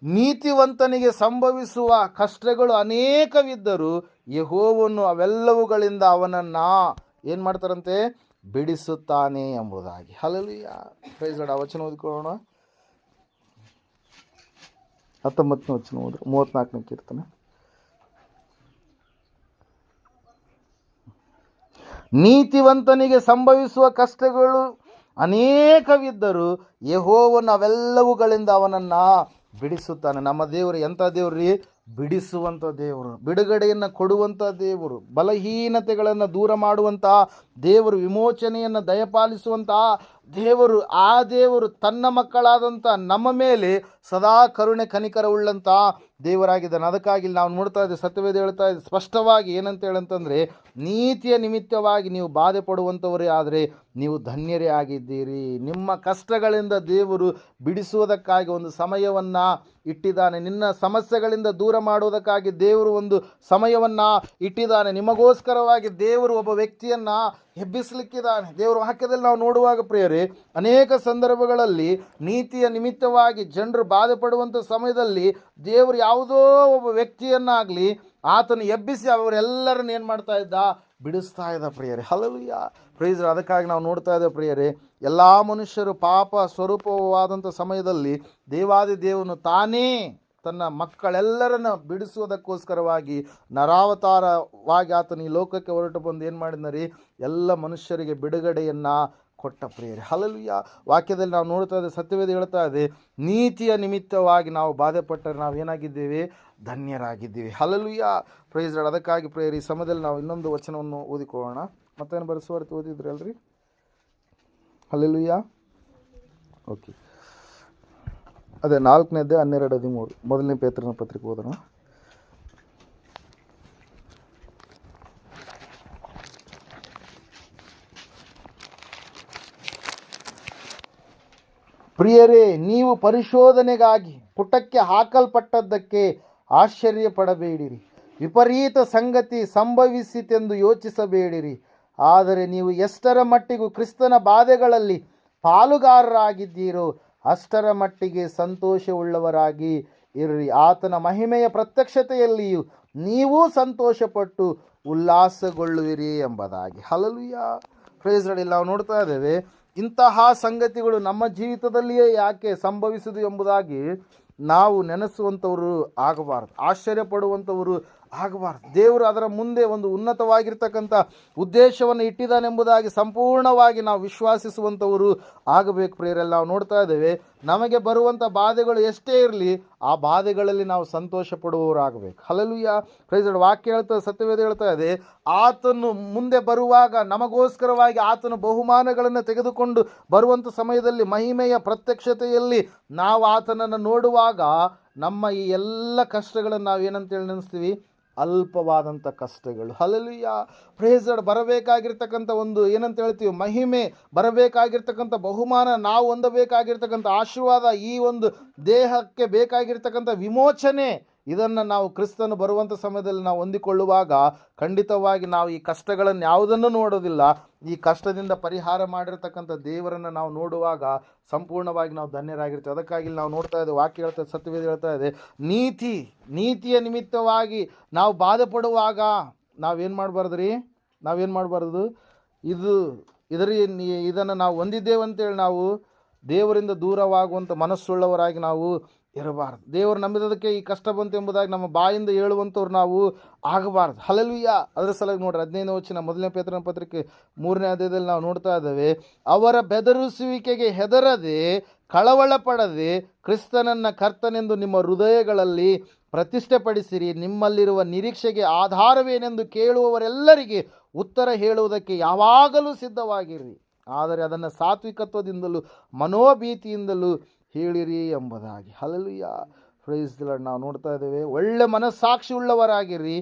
ನೀತಿವಂತನಿಗೆ ಸಂಭವಿಸುವ ಕಷ್ಟಗಳು ಅನೇಕವಿದ್ದರೂ ಯೆಹೋವನು ಅವೆಲ್ಲವುಗಳಿಂದ ಅವನನ್ನು ಏನು ಮಾಡ್ತಾರಂತೆ, ಬಿಡಿಸುತ್ತಾನೆ ಎಂಬುದಾಗಿ. Hallelujah, praise Lord. ಆ ವಚನ ಓದಿಕೊಳ್ಳೋಣ. 19ನೇ ವಚನ ಓದಿ, 34ನೇ ಕೀರ್ತನೆ. ನೀತಿವಂತನಿಗೆ ಸಂಭವಿಸುವ ಕಷ್ಟಗಳು ಅನೇಕವಿದ್ದರೂ ಯೆಹೋವನು ಅವೆಲ್ಲವುಗಳಿಂದ ಅವನನ್ನು ಬಿಡಿಸುತ್ತಾನೆ. ನಮ್ಮ ದೇವರು ಎಂಥ ದೇವ್ರಿ? ಬಿಡಿಸುವಂಥ ದೇವರು, ಬಿಡುಗಡೆಯನ್ನು ಕೊಡುವಂಥ ದೇವರು, ಬಲಹೀನತೆಗಳನ್ನು ದೂರ ಮಾಡುವಂತಹ ದೇವರು, ವಿಮೋಚನೆಯನ್ನು ದಯಪಾಲಿಸುವಂತಹ ದೇವರು. ಆ ದೇವರು ತನ್ನ ಮಕ್ಕಳಾದಂಥ ನಮ್ಮ ಮೇಲೆ ಸದಾ ಕರುಣೆ ಕನಿಕರವುಳ್ಳಂಥ ದೇವರಾಗಿದ್ದಾನೆ. ಅದಕ್ಕಾಗಿ ನಾವು ನೋಡ್ತಾ ಇದ್ದೇವೆ, ಸತ್ಯವೇದ ಹೇಳ್ತಾ ಇದೆ ಸ್ಪಷ್ಟವಾಗಿ ಏನಂತ ಹೇಳಂತಂದರೆ, ನೀತಿಯ ನಿಮಿತ್ತವಾಗಿ ನೀವು ಬಾಧೆ ಪಡುವಂಥವರೇ ಆದರೆ ನೀವು ಧನ್ಯರೇ ಆಗಿದ್ದೀರಿ. ನಿಮ್ಮ ಕಷ್ಟಗಳಿಂದ ದೇವರು ಬಿಡಿಸುವುದಕ್ಕಾಗಿ ಒಂದು ಸಮಯವನ್ನು ಇಟ್ಟಿದ್ದಾನೆ. ನಿನ್ನ ಸಮಸ್ಯೆಗಳಿಂದ ದೂರ ಮಾಡುವುದಕ್ಕಾಗಿ ದೇವರು ಒಂದು ಸಮಯವನ್ನು ಇಟ್ಟಿದ್ದಾನೆ. ನಿಮಗೋಸ್ಕರವಾಗಿ ದೇವರು ಒಬ್ಬ ವ್ಯಕ್ತಿಯನ್ನು ಎಬ್ಬಿಸಲಿಕ್ಕಿದ್ದಾನೆ. ದೇವರು ವಾಕ್ಯದಲ್ಲಿ ನಾವು ನೋಡುವಾಗ ಪ್ರಿಯರೇ, ಅನೇಕ ಸಂದರ್ಭಗಳಲ್ಲಿ ನೀತಿಯ ನಿಮಿತ್ತವಾಗಿ ಜನರು ಬಾಧೆ ಪಡುವಂಥ ಸಮಯದಲ್ಲಿ ದೇವರು ಯಾವುದೋ ಒಬ್ಬ ವ್ಯಕ್ತಿಯನ್ನಾಗಲಿ ಆತನು ಎಬ್ಬಿಸಿ ಅವರೆಲ್ಲರನ್ನು ಏನು ಮಾಡ್ತಾ ಇದ್ದ, ಬಿಡಿಸ್ತಾ ಇದ್ದ ಪ್ರಿಯರೇ. Hallelujah, praise. ಅದಕ್ಕಾಗಿ ನಾವು ನೋಡ್ತಾ ಇದ್ದೇವೆ ಪ್ರಿಯರೇ, ಎಲ್ಲ ಮನುಷ್ಯರು ಪಾಪ ಸ್ವರೂಪವಾದಂಥ ಸಮಯದಲ್ಲಿ ದೇವಾದಿ ದೇವನು ತಾನೇ ತನ್ನ ಮಕ್ಕಳೆಲ್ಲರನ್ನು ಬಿಡಿಸುವುದಕ್ಕೋಸ್ಕರವಾಗಿ ನರಾವತಾರವಾಗಿ ಆತನು ಈ ಲೋಕಕ್ಕೆ ಹೊರಟು ಬಂದು ಏನು ಮಾಡಿದ್ನರಿ, ಎಲ್ಲ ಮನುಷ್ಯರಿಗೆ ಬಿಡುಗಡೆಯನ್ನು ಕೊಟ್ಟ ಪ್ರಿಯರೇ. ಹಲ್ಲೆಲೂಯಾ. ವಾಕ್ಯದಲ್ಲಿ ನಾವು ನೋಡ್ತಾ ಇದ್ದೇವೆ, ಸತ್ಯವೇದ ಹೇಳ್ತಾ ಇದೆ, ನೀತಿಯ ನಿಮಿತ್ತವಾಗಿ ನಾವು ಬಾಧೆಪಟ್ಟರೆ ನಾವು ಏನಾಗಿದ್ದೇವೆ, ಧನ್ಯರಾಗಿದ್ದೀವಿ. Hallelujah, praise Lord. ಅದಕ್ಕಾಗಿ ಪ್ರಿಯರೇ, ಈ ಸಮಯದಲ್ಲಿ ನಾವು ಇನ್ನೊಂದು ವಚನವನ್ನು ಓದಿಕೊಳ್ಳೋಣ. ಮತ್ತೇನು ಬರೆಸುವರ್ತಿ ಓದಿದ್ರಿ ಅಲ್ರಿ? ಹಲ್ಲೆಲೂಯಾ. ಓಕೆ, ಅದೇ 4ನೇದೇ 12-13 ಮೊದಲನೇ ಪೇತ್ರನ ಪತ್ರಿಕೆ ಓದೋಣ. ಪ್ರಿಯರೇ, ನೀವು ಪರಿಶೋಧನೆಗಾಗಿ ಪುಟಕ್ಕೆ ಹಾಕಲ್ಪಟ್ಟದ್ದಕ್ಕೆ ಆಶ್ಚರ್ಯ ಪಡಬೇಡಿರಿ. ವಿಪರೀತ ಸಂಗತಿ ಸಂಭವಿಸಿತೆಂದು ಯೋಚಿಸಬೇಡಿರಿ. ಆದರೆ ನೀವು ಎಷ್ಟರ ಮಟ್ಟಿಗೂ ಕ್ರಿಸ್ತನ ಬಾಧೆಗಳಲ್ಲಿ ಪಾಲುಗಾರರಾಗಿದ್ದೀರೋ ಅಷ್ಟರ ಮಟ್ಟಿಗೆ ಸಂತೋಷವುಳ್ಳವರಾಗಿ ಇರ್ರಿ. ಆತನ ಮಹಿಮೆಯ ಪ್ರತ್ಯಕ್ಷತೆಯಲ್ಲಿಯೂ ನೀವೂ ಸಂತೋಷಪಟ್ಟು ಉಲ್ಲಾಸಗೊಳ್ಳುವಿರಿ ಎಂಬುದಾಗಿ. Hallelujah, praise Lord. ನಾವು ನೋಡ್ತಾ ಇದ್ದೇವೆ, ಇಂತಹ ಸಂಗತಿಗಳು ನಮ್ಮ ಜೀವಿತದಲ್ಲಿಯೇ ಯಾಕೆ ಸಂಭವಿಸಿದು ಎಂಬುದಾಗಿ ನಾವು ನೆನೆಸುವಂಥವರು ಆಗಬಾರದು, ಆಶ್ಚರ್ಯ ಪಡುವಂಥವರು ಆಗಬಾರ್ದು. ದೇವರು ಅದರ ಮುಂದೆ ಒಂದು ಉನ್ನತವಾಗಿರ್ತಕ್ಕಂಥ ಉದ್ದೇಶವನ್ನು ಇಟ್ಟಿದ್ದಾನೆಂಬುದಾಗಿ ಸಂಪೂರ್ಣವಾಗಿ ನಾವು ವಿಶ್ವಾಸಿಸುವಂಥವರು ಆಗಬೇಕು ಪ್ರಿಯರೆಲ್ಲ. ನಾವು ನೋಡ್ತಾ ಇದ್ದೇವೆ, ನಮಗೆ ಬರುವಂಥ ಬಾಧೆಗಳು ಎಷ್ಟೇ ಇರಲಿ ಆ ಬಾಧೆಗಳಲ್ಲಿ ನಾವು ಸಂತೋಷ ಪಡುವವರಾಗಬೇಕು. Hallelujah, praise Lord. ವಾಕ್ಯ ಹೇಳ್ತಾ, ಸತ್ಯವೇದ ಹೇಳ್ತಾ ಇದೆ, ಆತನು ಮುಂದೆ ಬರುವಾಗ ನಮಗೋಸ್ಕರವಾಗಿ ಆತನು ಬಹುಮಾನಗಳನ್ನು ತೆಗೆದುಕೊಂಡು ಬರುವಂಥ ಸಮಯದಲ್ಲಿ ಮಹಿಮೆಯ ಪ್ರತ್ಯಕ್ಷತೆಯಲ್ಲಿ ನಾವು ಆತನನ್ನು ನೋಡುವಾಗ ನಮ್ಮ ಈ ಎಲ್ಲ ಕಷ್ಟಗಳನ್ನು ನಾವೇನಂತೇಳಿ ನೆನೆಸ್ತೀವಿ? ಅಲ್ಪವಾದಂಥ ಕಷ್ಟಗಳು. Hallelujah, praise lord. ಬರಬೇಕಾಗಿರ್ತಕ್ಕಂಥ ಒಂದು ಏನಂತ ಹೇಳ್ತೀವಿ? ಮಹಿಮೆ, ಬರಬೇಕಾಗಿರ್ತಕ್ಕಂಥ ಬಹುಮಾನ, ನಾವು ಹೊಂದಬೇಕಾಗಿರ್ತಕ್ಕಂಥ ಆಶೀರ್ವಾದ, ಈ ಒಂದು ದೇಹಕ್ಕೆ ಬೇಕಾಗಿರ್ತಕ್ಕಂಥ ವಿಮೋಚನೆ, ಇದನ್ನು ನಾವು ಕ್ರಿಸ್ತನು ಬರುವಂಥ ಸಮಯದಲ್ಲಿ ನಾವು ಹೊಂದಿಕೊಳ್ಳುವಾಗ ಖಂಡಿತವಾಗಿ ನಾವು ಈ ಕಷ್ಟಗಳನ್ನು ಯಾವುದನ್ನು ನೋಡೋದಿಲ್ಲ. ಈ ಕಷ್ಟದಿಂದ ಪರಿಹಾರ ಮಾಡಿರ್ತಕ್ಕಂಥ ದೇವರನ್ನು ನಾವು ನೋಡುವಾಗ ಸಂಪೂರ್ಣವಾಗಿ ನಾವು ಧನ್ಯರಾಗಿರ್ತೀವಿ. ಅದಕ್ಕಾಗಿ ನಾವು ನೋಡ್ತಾ ಇದ್ದೇವೆ, ವಾಕ್ಯ ಹೇಳ್ತಾ ಇದೆ, ಸತ್ಯವೇದ ಹೇಳ್ತಾ ಇದೆ, ನೀತಿಯ ನಿಮಿತ್ತವಾಗಿ ನಾವು ಬಾಧೆ ಪಡುವಾಗ ನಾವೇನು ಮಾಡಬಾರ್ದು? ಇದನ್ನು ನಾವು ಹೊಂದಿದ್ದೇವಂತೇಳಿ ನಾವು ದೇವರಿಂದ ದೂರವಾಗುವಂಥ ಮನಸ್ಸುಳ್ಳವರಾಗಿ ನಾವು ಇರಬಾರ್ದು. ದೇವರು ನಂಬಿದದಕ್ಕೆ ಈ ಕಷ್ಟ ಬಂತು ಎಂಬುದಾಗಿ ನಮ್ಮ ಬಾಯಿಂದ ಹೇಳುವಂಥವ್ರು ನಾವು ಆಗಬಾರ್ದು. ಹಲ್ಲೆಲೂಯಾ. ಅದರ ಸಲುವಾಗಿ ನೋಡ್ರಿ, 15ನೇ ವಚನ, 1 ಪೇತ್ರನ ಪತ್ರಿಕೆ 3ನೇ ಅಧ್ಯಾಯದಲ್ಲಿ ನಾವು ನೋಡ್ತಾ ಇದ್ದೇವೆ, ಅವರ ಬೆದರಿಸುವಿಕೆಗೆ ಹೆದರದೆ, ಕಳವಳ ಪಡದೆ, ಕ್ರಿಸ್ತನನ್ನ ಕರ್ತನೆಂದು ನಿಮ್ಮ ಹೃದಯಗಳಲ್ಲಿ ಪ್ರತಿಷ್ಠೆಪಡಿಸಿರಿ. ನಿಮ್ಮಲ್ಲಿರುವ ನಿರೀಕ್ಷೆಗೆ ಆಧಾರವೇನೆಂದು ಕೇಳುವವರೆಲ್ಲರಿಗೆ ಉತ್ತರ ಹೇಳುವುದಕ್ಕೆ ಯಾವಾಗಲೂ ಸಿದ್ಧವಾಗಿರಿ. ಆದರೆ ಅದನ್ನು ಸಾತ್ವಿಕತ್ವದಿಂದಲೂ ಮನೋಭೀತಿಯಿಂದಲೂ ಹೇಳಿರಿ ಎಂಬುದಾಗಿ. Hallelujah, praise the Lord. ನಾವು ನೋಡ್ತಾ ಇದ್ದೇವೆ, ಒಳ್ಳೆ ಮನಸ್ಸಾಕ್ಷಿ ಉಳ್ಳವರಾಗಿರಿ,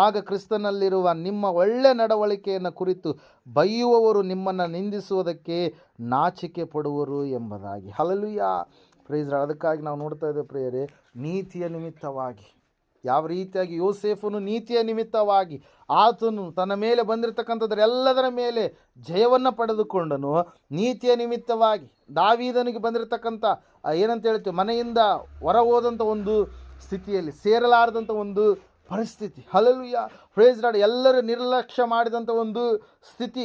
ಆಗ ಕ್ರಿಸ್ತನಲ್ಲಿರುವ ನಿಮ್ಮ ಒಳ್ಳೆ ನಡವಳಿಕೆಯನ್ನು ಕುರಿತು ಬೈಯುವವರು ನಿಮ್ಮನ್ನು ನಿಂದಿಸುವುದಕ್ಕೆ ನಾಚಿಕೆ ಪಡುವರು ಎಂಬುದಾಗಿ. Hallelujah, praise the Lord. ಅದಕ್ಕಾಗಿ ನಾವು ನೋಡ್ತಾ ಇದ್ದೇವೆ ಪ್ರಿಯರೇ, ನೀತಿಯ ನಿಮಿತ್ತವಾಗಿ, ಯಾವ ರೀತಿಯಾಗಿ ಯೋಸೇಫನು ನೀತಿಯ ನಿಮಿತ್ತವಾಗಿ ಆತನು ತನ್ನ ಮೇಲೆ ಬಂದಿರತಕ್ಕಂಥದ್ದರೆಲ್ಲದರ ಮೇಲೆ ಜಯವನ್ನು ಪಡೆದುಕೊಂಡನು. ನೀತಿಯ ನಿಮಿತ್ತವಾಗಿ ದಾವೀದನಿಗೆ ಬಂದಿರತಕ್ಕಂಥ ಏನಂತ ಹೇಳ್ತೀವಿ, ಮನೆಯಿಂದ ಹೊರ ಹೋದಂಥ ಒಂದು ಸ್ಥಿತಿಯಲ್ಲಿ ಸೇರಲಾರದಂಥ ಒಂದು ಪರಿಸ್ಥಿತಿ. Hallelujah, praise Lord. ಎಲ್ಲರೂ ನಿರ್ಲಕ್ಷ್ಯ ಮಾಡಿದಂಥ ಒಂದು ಸ್ಥಿತಿ,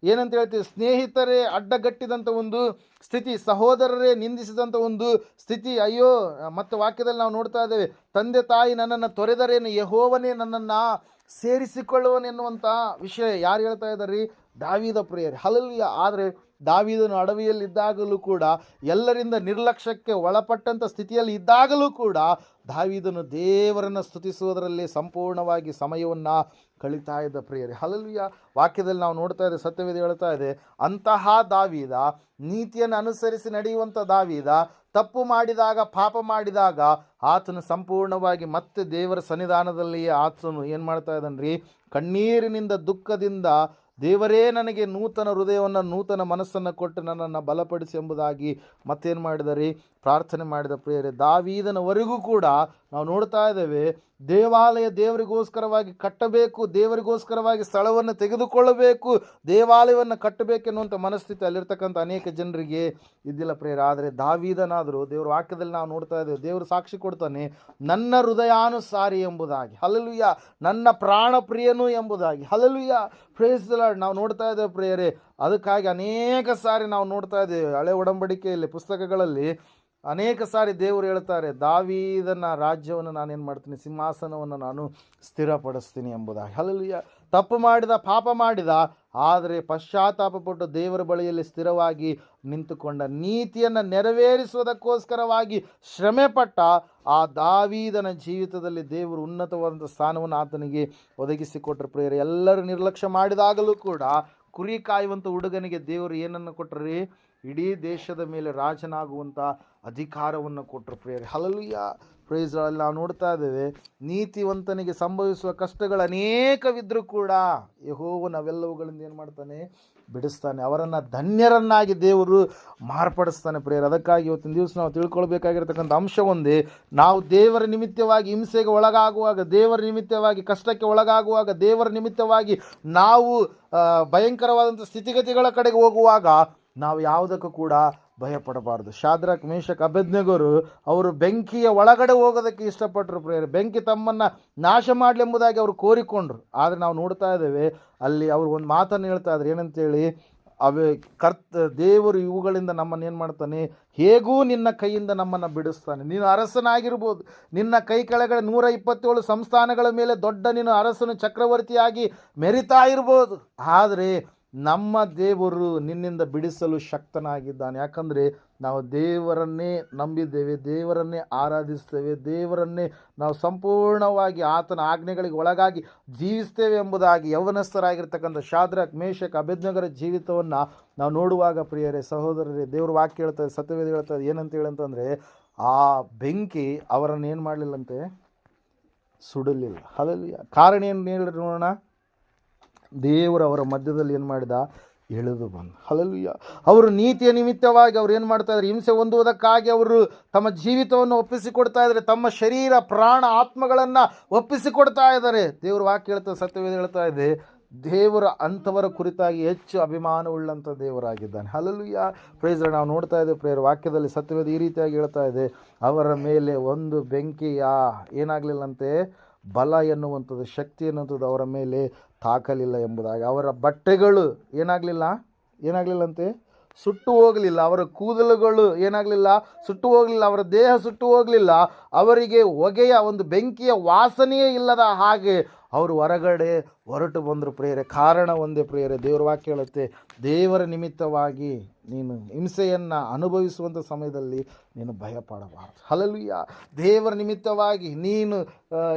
ಏನಂತ ಹೇಳ್ತೀವಿ, ಸ್ನೇಹಿತರೇ ಅಡ್ಡಗಟ್ಟಿದಂಥ ಒಂದು ಸ್ಥಿತಿ, ಸಹೋದರರೇ ನಿಂದಿಸಿದಂಥ ಒಂದು ಸ್ಥಿತಿ. ಅಯ್ಯೋ, ಮತ್ತು ವಾಕ್ಯದಲ್ಲಿ ನಾವು ನೋಡ್ತಾ ಇದ್ದೇವೆ, ತಂದೆ ತಾಯಿ ನನ್ನನ್ನು ತೊರೆದರೇನು, ಯೆಹೋವನೇ ನನ್ನನ್ನು ಸೇರಿಸಿಕೊಳ್ಳುವನೆನ್ನುವಂಥ ವಿಷಯ ಯಾರು ಹೇಳ್ತಾ ಇದ್ದಾರೆ? ದಾವೀದ ಪ್ರಿಯರೇ. ಹಲ್ಲೆಲೂಯಾ. ಆದರೆ ದಾವೀದನು ಅಡವಿಯಲ್ಲಿದ್ದಾಗಲೂ ಕೂಡ, ಎಲ್ಲರಿಂದ ನಿರ್ಲಕ್ಷ್ಯಕ್ಕೆ ಒಳಪಟ್ಟಂಥ ಸ್ಥಿತಿಯಲ್ಲಿ ಇದ್ದಾಗಲೂ ಕೂಡ ದಾವೀದನು ದೇವರನ್ನು ಸ್ತುತಿಸುವುದರಲ್ಲಿ ಸಂಪೂರ್ಣವಾಗಿ ಸಮಯವನ್ನು ಕಳೀತಾ ಇದ್ದ ಪ್ರಿಯರೇ. ಹಲ್ಲೆಲೂಯಾ. ವಾಕ್ಯದಲ್ಲಿ ನಾವು ನೋಡ್ತಾ ಇದ್ದೇವೆ, ಸತ್ಯವೇದ ಹೇಳ್ತಾ ಇದೆ, ಅಂತಹ ದಾವೀದ, ನೀತಿಯನ್ನು ಅನುಸರಿಸಿ ನಡೆಯುವಂಥ ದಾವೀದ, ತಪ್ಪು ಮಾಡಿದಾಗ, ಪಾಪ ಮಾಡಿದಾಗ ಆತನು ಸಂಪೂರ್ಣವಾಗಿ ಮತ್ತೆ ದೇವರ ಸನ್ನಿಧಾನದಲ್ಲಿಯೇ ಆತನು ಏನು ಮಾಡ್ತಾ ಇದ್ದಾನ್ರಿ? ಕಣ್ಣೀರಿನಿಂದ, ದುಃಖದಿಂದ, ದೇವರೇ ನನಗೆ ನೂತನ ಹೃದಯವನ್ನು, ನೂತನ ಮನಸ್ಸನ್ನು ಕೊಟ್ಟು ನನ್ನನ್ನು ಬಲಪಡಿಸಿ ಎಂಬುದಾಗಿ ಮತ್ತೇನು ಮಾಡಿದರಿ? ಪ್ರಾರ್ಥನೆ ಮಾಡಿದ ಪ್ರಿಯರೇ. ದಾವೀದನವರೆಗೂ ಕೂಡ ನಾವು ನೋಡ್ತಾ ಇದ್ದೇವೆ, ದೇವಾಲಯ ದೇವರಿಗೋಸ್ಕರವಾಗಿ ಕಟ್ಟಬೇಕು, ದೇವರಿಗೋಸ್ಕರವಾಗಿ ಸ್ಥಳವನ್ನು ತೆಗೆದುಕೊಳ್ಳಬೇಕು, ದೇವಾಲಯವನ್ನು ಕಟ್ಟಬೇಕೆನ್ನುವಂಥ ಮನಸ್ಥಿತಿ ಅಲ್ಲಿರ್ತಕ್ಕಂಥ ಅನೇಕ ಜನರಿಗೆ ಇದ್ದಿಲ್ಲ ಪ್ರಿಯರೇ. ಆದರೆ ದಾವೀದನಾದರೂ, ದೇವರ ವಾಕ್ಯದಲ್ಲಿ ನಾವು ನೋಡ್ತಾ ಇದ್ದೇವೆ, ದೇವರು ಸಾಕ್ಷಿ ಕೊಡ್ತಾನೆ, ನನ್ನ ಹೃದಯಾನುಸಾರಿ ಎಂಬುದಾಗಿ. ಹಲ್ಲೆಲೂಯಾ. ನನ್ನ ಪ್ರಾಣ ಪ್ರಿಯನು ಎಂಬುದಾಗಿ. Hallelujah, praise the Lord. ನಾವು ನೋಡ್ತಾ ಇದ್ದೇವೆ ಪ್ರಿಯರೇ. ಅದಕ್ಕಾಗಿ ಅನೇಕ ಸಾರಿ ನಾವು ನೋಡ್ತಾ ಇದ್ದೇವೆ, ಹಳೆ ಒಡಂಬಡಿಕೆಯಲ್ಲಿ ಪುಸ್ತಕಗಳಲ್ಲಿ ಅನೇಕ ಸಾರಿ ದೇವರು ಹೇಳ್ತಾರೆ, ದಾವೀದನ ರಾಜ್ಯವನ್ನು ನಾನೇನು ಮಾಡ್ತೀನಿ? ಸಿಂಹಾಸನವನ್ನು ನಾನು ಸ್ಥಿರಪಡಿಸ್ತೀನಿ ಎಂಬುದಾಗಿ. ಹಲ್ಲೆಲೂಯಾ. ತಪ್ಪು ಮಾಡಿದ, ಪಾಪ ಮಾಡಿದ, ಆದರೆ ಪಶ್ಚಾತ್ತಾಪಪಟ್ಟು ದೇವರ ಬಳಿಯಲ್ಲಿ ಸ್ಥಿರವಾಗಿ ನಿಂತುಕೊಂಡ, ನೀತಿಯನ್ನು ನೆರವೇರಿಸುವುದಕ್ಕೋಸ್ಕರವಾಗಿ ಶ್ರಮೆಪಟ್ಟ ಆ ದಾವೀದನ ಜೀವಿತದಲ್ಲಿ ದೇವರು ಉನ್ನತವಾದಂಥ ಸ್ಥಾನವನ್ನು ಆತನಿಗೆ ಒದಗಿಸಿಕೊಟ್ರು ಪ್ರಿಯರೇ. ಎಲ್ಲರೂ ನಿರ್ಲಕ್ಷ್ಯ ಮಾಡಿದಾಗಲೂ ಕೂಡ ಕುರಿ ಕಾಯುವಂಥ ಹುಡುಗನಿಗೆ ದೇವರು ಏನನ್ನು ಕೊಟ್ಟರು? ಇಡೀ ದೇಶದ ಮೇಲೆ ರಾಜನಾಗುವಂಥ ಅಧಿಕಾರವನ್ನು ಕೊಟ್ಟರು ಪ್ರಿಯರೇ. Hallelujah, praise Lord. ನಾವು ನೋಡ್ತಾ ಇದ್ದೇವೆ, ನೀತಿವಂತನಿಗೆ ಸಂಭವಿಸುವ ಕಷ್ಟಗಳು ಅನೇಕವಿದ್ದರೂ ಕೂಡ ಯೆಹೋವನು ಅವೆಲ್ಲವುಗಳಿಂದ ಏನು ಮಾಡ್ತಾನೆ? ಬಿಡಿಸ್ತಾನೆ. ಅವರನ್ನು ಧನ್ಯರನ್ನಾಗಿ ದೇವರು ಮಾರ್ಪಡಿಸ್ತಾನೆ ಪ್ರಿಯರೇ. ಅದಕ್ಕಾಗಿ ಇವತ್ತಿನ ದಿವಸ ನಾವು ತಿಳ್ಕೊಳ್ಬೇಕಾಗಿರ್ತಕ್ಕಂಥ ಅಂಶ ಒಂದೇ, ನಾವು ದೇವರ ನಿಮಿತ್ತವಾಗಿ ಹಿಂಸೆಗೆ ಒಳಗಾಗುವಾಗ, ದೇವರ ನಿಮಿತ್ತವಾಗಿ ಕಷ್ಟಕ್ಕೆ ಒಳಗಾಗುವಾಗ, ದೇವರ ನಿಮಿತ್ತವಾಗಿ ನಾವು ಭಯಂಕರವಾದಂಥ ಸ್ಥಿತಿಗತಿಗಳ ಕಡೆಗೆ ಹೋಗುವಾಗ ನಾವು ಯಾವುದಕ್ಕೂ ಕೂಡ ಭಯಪಡಬಾರ್ದು. ಶಾದ್ರಕ್, ಮೇಷಕ್, ಅಬೇದ್ನೆಗೋರು ಅವರು ಬೆಂಕಿಯ ಒಳಗಡೆ ಹೋಗೋದಕ್ಕೆ ಇಷ್ಟಪಟ್ಟರು ಪ್ರಿಯರೇ. ಬೆಂಕಿ ತಮ್ಮನ್ನು ನಾಶ ಮಾಡಲೆಂಬುದಾಗಿ ಅವರು ಕೋರಿಕೊಂಡ್ರು. ಆದರೆ ನಾವು ನೋಡ್ತಾ ಇದ್ದೇವೆ, ಅಲ್ಲಿ ಅವರು ಒಂದು ಮಾತನ್ನು ಹೇಳ್ತಾ ಇದ್ರು, ಏನಂತೇಳಿ, ಅವೇ ದೇವರು ಇವುಗಳಿಂದ ನಮ್ಮನ್ನು ಏನು ಮಾಡ್ತಾನೆ, ಹೇಗೂ ನಿನ್ನ ಕೈಯಿಂದ ನಮ್ಮನ್ನು ಬಿಡಿಸ್ತಾನೆ. ನೀನು ಅರಸನಾಗಿರ್ಬೋದು, ನಿನ್ನ ಕೈ ಕೆಳಗಡೆ 127 ಸಂಸ್ಥಾನಗಳ ಮೇಲೆ ದೊಡ್ಡ ನೀನು ಅರಸನು ಚಕ್ರವರ್ತಿಯಾಗಿ ಮೆರಿತಾ ಇರ್ಬೋದು, ಆದರೆ ನಮ್ಮ ದೇವರು ನಿನ್ನಿಂದ ಬಿಡಿಸಲು ಶಕ್ತನಾಗಿದ್ದಾನೆ. ಯಾಕಂದರೆ ನಾವು ದೇವರನ್ನೇ ನಂಬಿದ್ದೇವೆ, ದೇವರನ್ನೇ ಆರಾಧಿಸ್ತೇವೆ, ದೇವರನ್ನೇ ನಾವು ಸಂಪೂರ್ಣವಾಗಿ ಆತನ ಆಜ್ಞೆಗಳಿಗೆ ಒಳಗಾಗಿ ಜೀವಿಸ್ತೇವೆ ಎಂಬುದಾಗಿ ಯೌವನಸ್ಥರಾಗಿರ್ತಕ್ಕಂಥ ಶಾದ್ರಕ್, ಮೇಷಕ್, ಅಬೇದ್ನೆಗೋರ ಜೀವಿತವನ್ನು ನಾವು ನೋಡುವಾಗ ಪ್ರಿಯರೇ, ಸಹೋದರರೇ, ದೇವ್ರ ವಾಕ್ಯ ಹೇಳ್ತದೆ, ಸತ್ಯವೇದ ಹೇಳ್ತದೆ, ಏನಂತ ಹೇಳಂತಂದರೆ ಆ ಬೆಂಕಿ ಅವರನ್ನು ಏನು ಮಾಡಲಿಲ್ಲಂತೆ, ಸುಡಲಿಲ್ಲ. ಹಲ್ಲೆಲೂಯಾ. ಕಾರಣ ಏನು ಹೇಳಿದ್ರು ನೋಡೋಣ. ದೇವರು ಅವರ ಮಧ್ಯದಲ್ಲಿ ಏನು ಮಾಡಿದ, ಇಳಿದು ಬಂದು. ಹಲ್ಲೆಲೂಯಾ. ಅವರು ನೀತಿಯ ನಿಮಿತ್ತವಾಗಿ ಅವ್ರು ಏನು ಮಾಡ್ತಾ ಇದ್ದಾರೆ, ಹಿಂಸೆ ಹೊಂದುವುದಕ್ಕಾಗಿ ಅವರು ತಮ್ಮ ಜೀವಿತವನ್ನು ಒಪ್ಪಿಸಿಕೊಡ್ತಾ ಇದ್ದಾರೆ, ತಮ್ಮ ಶರೀರ, ಪ್ರಾಣ, ಆತ್ಮಗಳನ್ನು ಒಪ್ಪಿಸಿಕೊಡ್ತಾ ಇದ್ದಾರೆ. ದೇವ್ರ ವಾಕ್ಯ ಹೇಳ್ತಾ, ಸತ್ಯವೇದ ಹೇಳ್ತಾ ಇದೆ, ದೇವರ ಅಂಥವರ ಕುರಿತಾಗಿ ಹೆಚ್ಚು ಅಭಿಮಾನವುಳ್ಳಂಥ ದೇವರಾಗಿದ್ದಾನೆ. ಹಲ್ಲೆಲೂಯಾ. Praise Lord. ನಾವು ನೋಡ್ತಾ ಇದ್ದೇವೆ ಪ್ರೇಯರ್ ವಾಕ್ಯದಲ್ಲಿ ಸತ್ಯವೇದ ಈ ರೀತಿಯಾಗಿ ಹೇಳ್ತಾ ಇದೆ, ಅವರ ಮೇಲೆ ಒಂದು ಬೆಂಕಿಯ ಏನಾಗಲಿಲ್ಲಂತೆ, ಬಲ ಎನ್ನುವಂಥದ್ದು, ಶಕ್ತಿ ಎನ್ನುವಂಥದ್ದು ಅವರ ಮೇಲೆ ತಾಕಲಿಲ್ಲ ಎಂಬುದಾಗಿ. ಅವರ ಬಟ್ಟೆಗಳು ಏನಾಗಲಿಲ್ಲಂತೆ, ಸುಟ್ಟು ಹೋಗಲಿಲ್ಲ. ಅವರ ಕೂದಲುಗಳು ಏನಾಗಲಿಲ್ಲ, ಸುಟ್ಟು ಹೋಗಲಿಲ್ಲ. ಅವರ ದೇಹ ಸುಟ್ಟು ಹೋಗಲಿಲ್ಲ. ಅವರಿಗೆ ಹೊಗೆಯ ಒಂದು ಬೆಂಕಿಯ ವಾಸನೆಯೇ ಇಲ್ಲದ ಹಾಗೆ ಅವರು ಹೊರಗಡೆ ಹೊರಟು ಬಂದರು ಪ್ರಿಯರೇ. ಕಾರಣ ಒಂದೇ ಪ್ರಿಯರೇ, ದೇವರ ವಾಕ್ಯ ಹೇಳುತ್ತೆ, ದೇವರ ನಿಮಿತ್ತವಾಗಿ ನೀನು ಹಿಂಸೆಯನ್ನು ಅನುಭವಿಸುವಂಥ ಸಮಯದಲ್ಲಿ ನೀನು ಭಯಪಡಬಾರದು. ಹಲ್ಲೆಲೂಯಾ. ದೇವರ ನಿಮಿತ್ತವಾಗಿ ನೀನು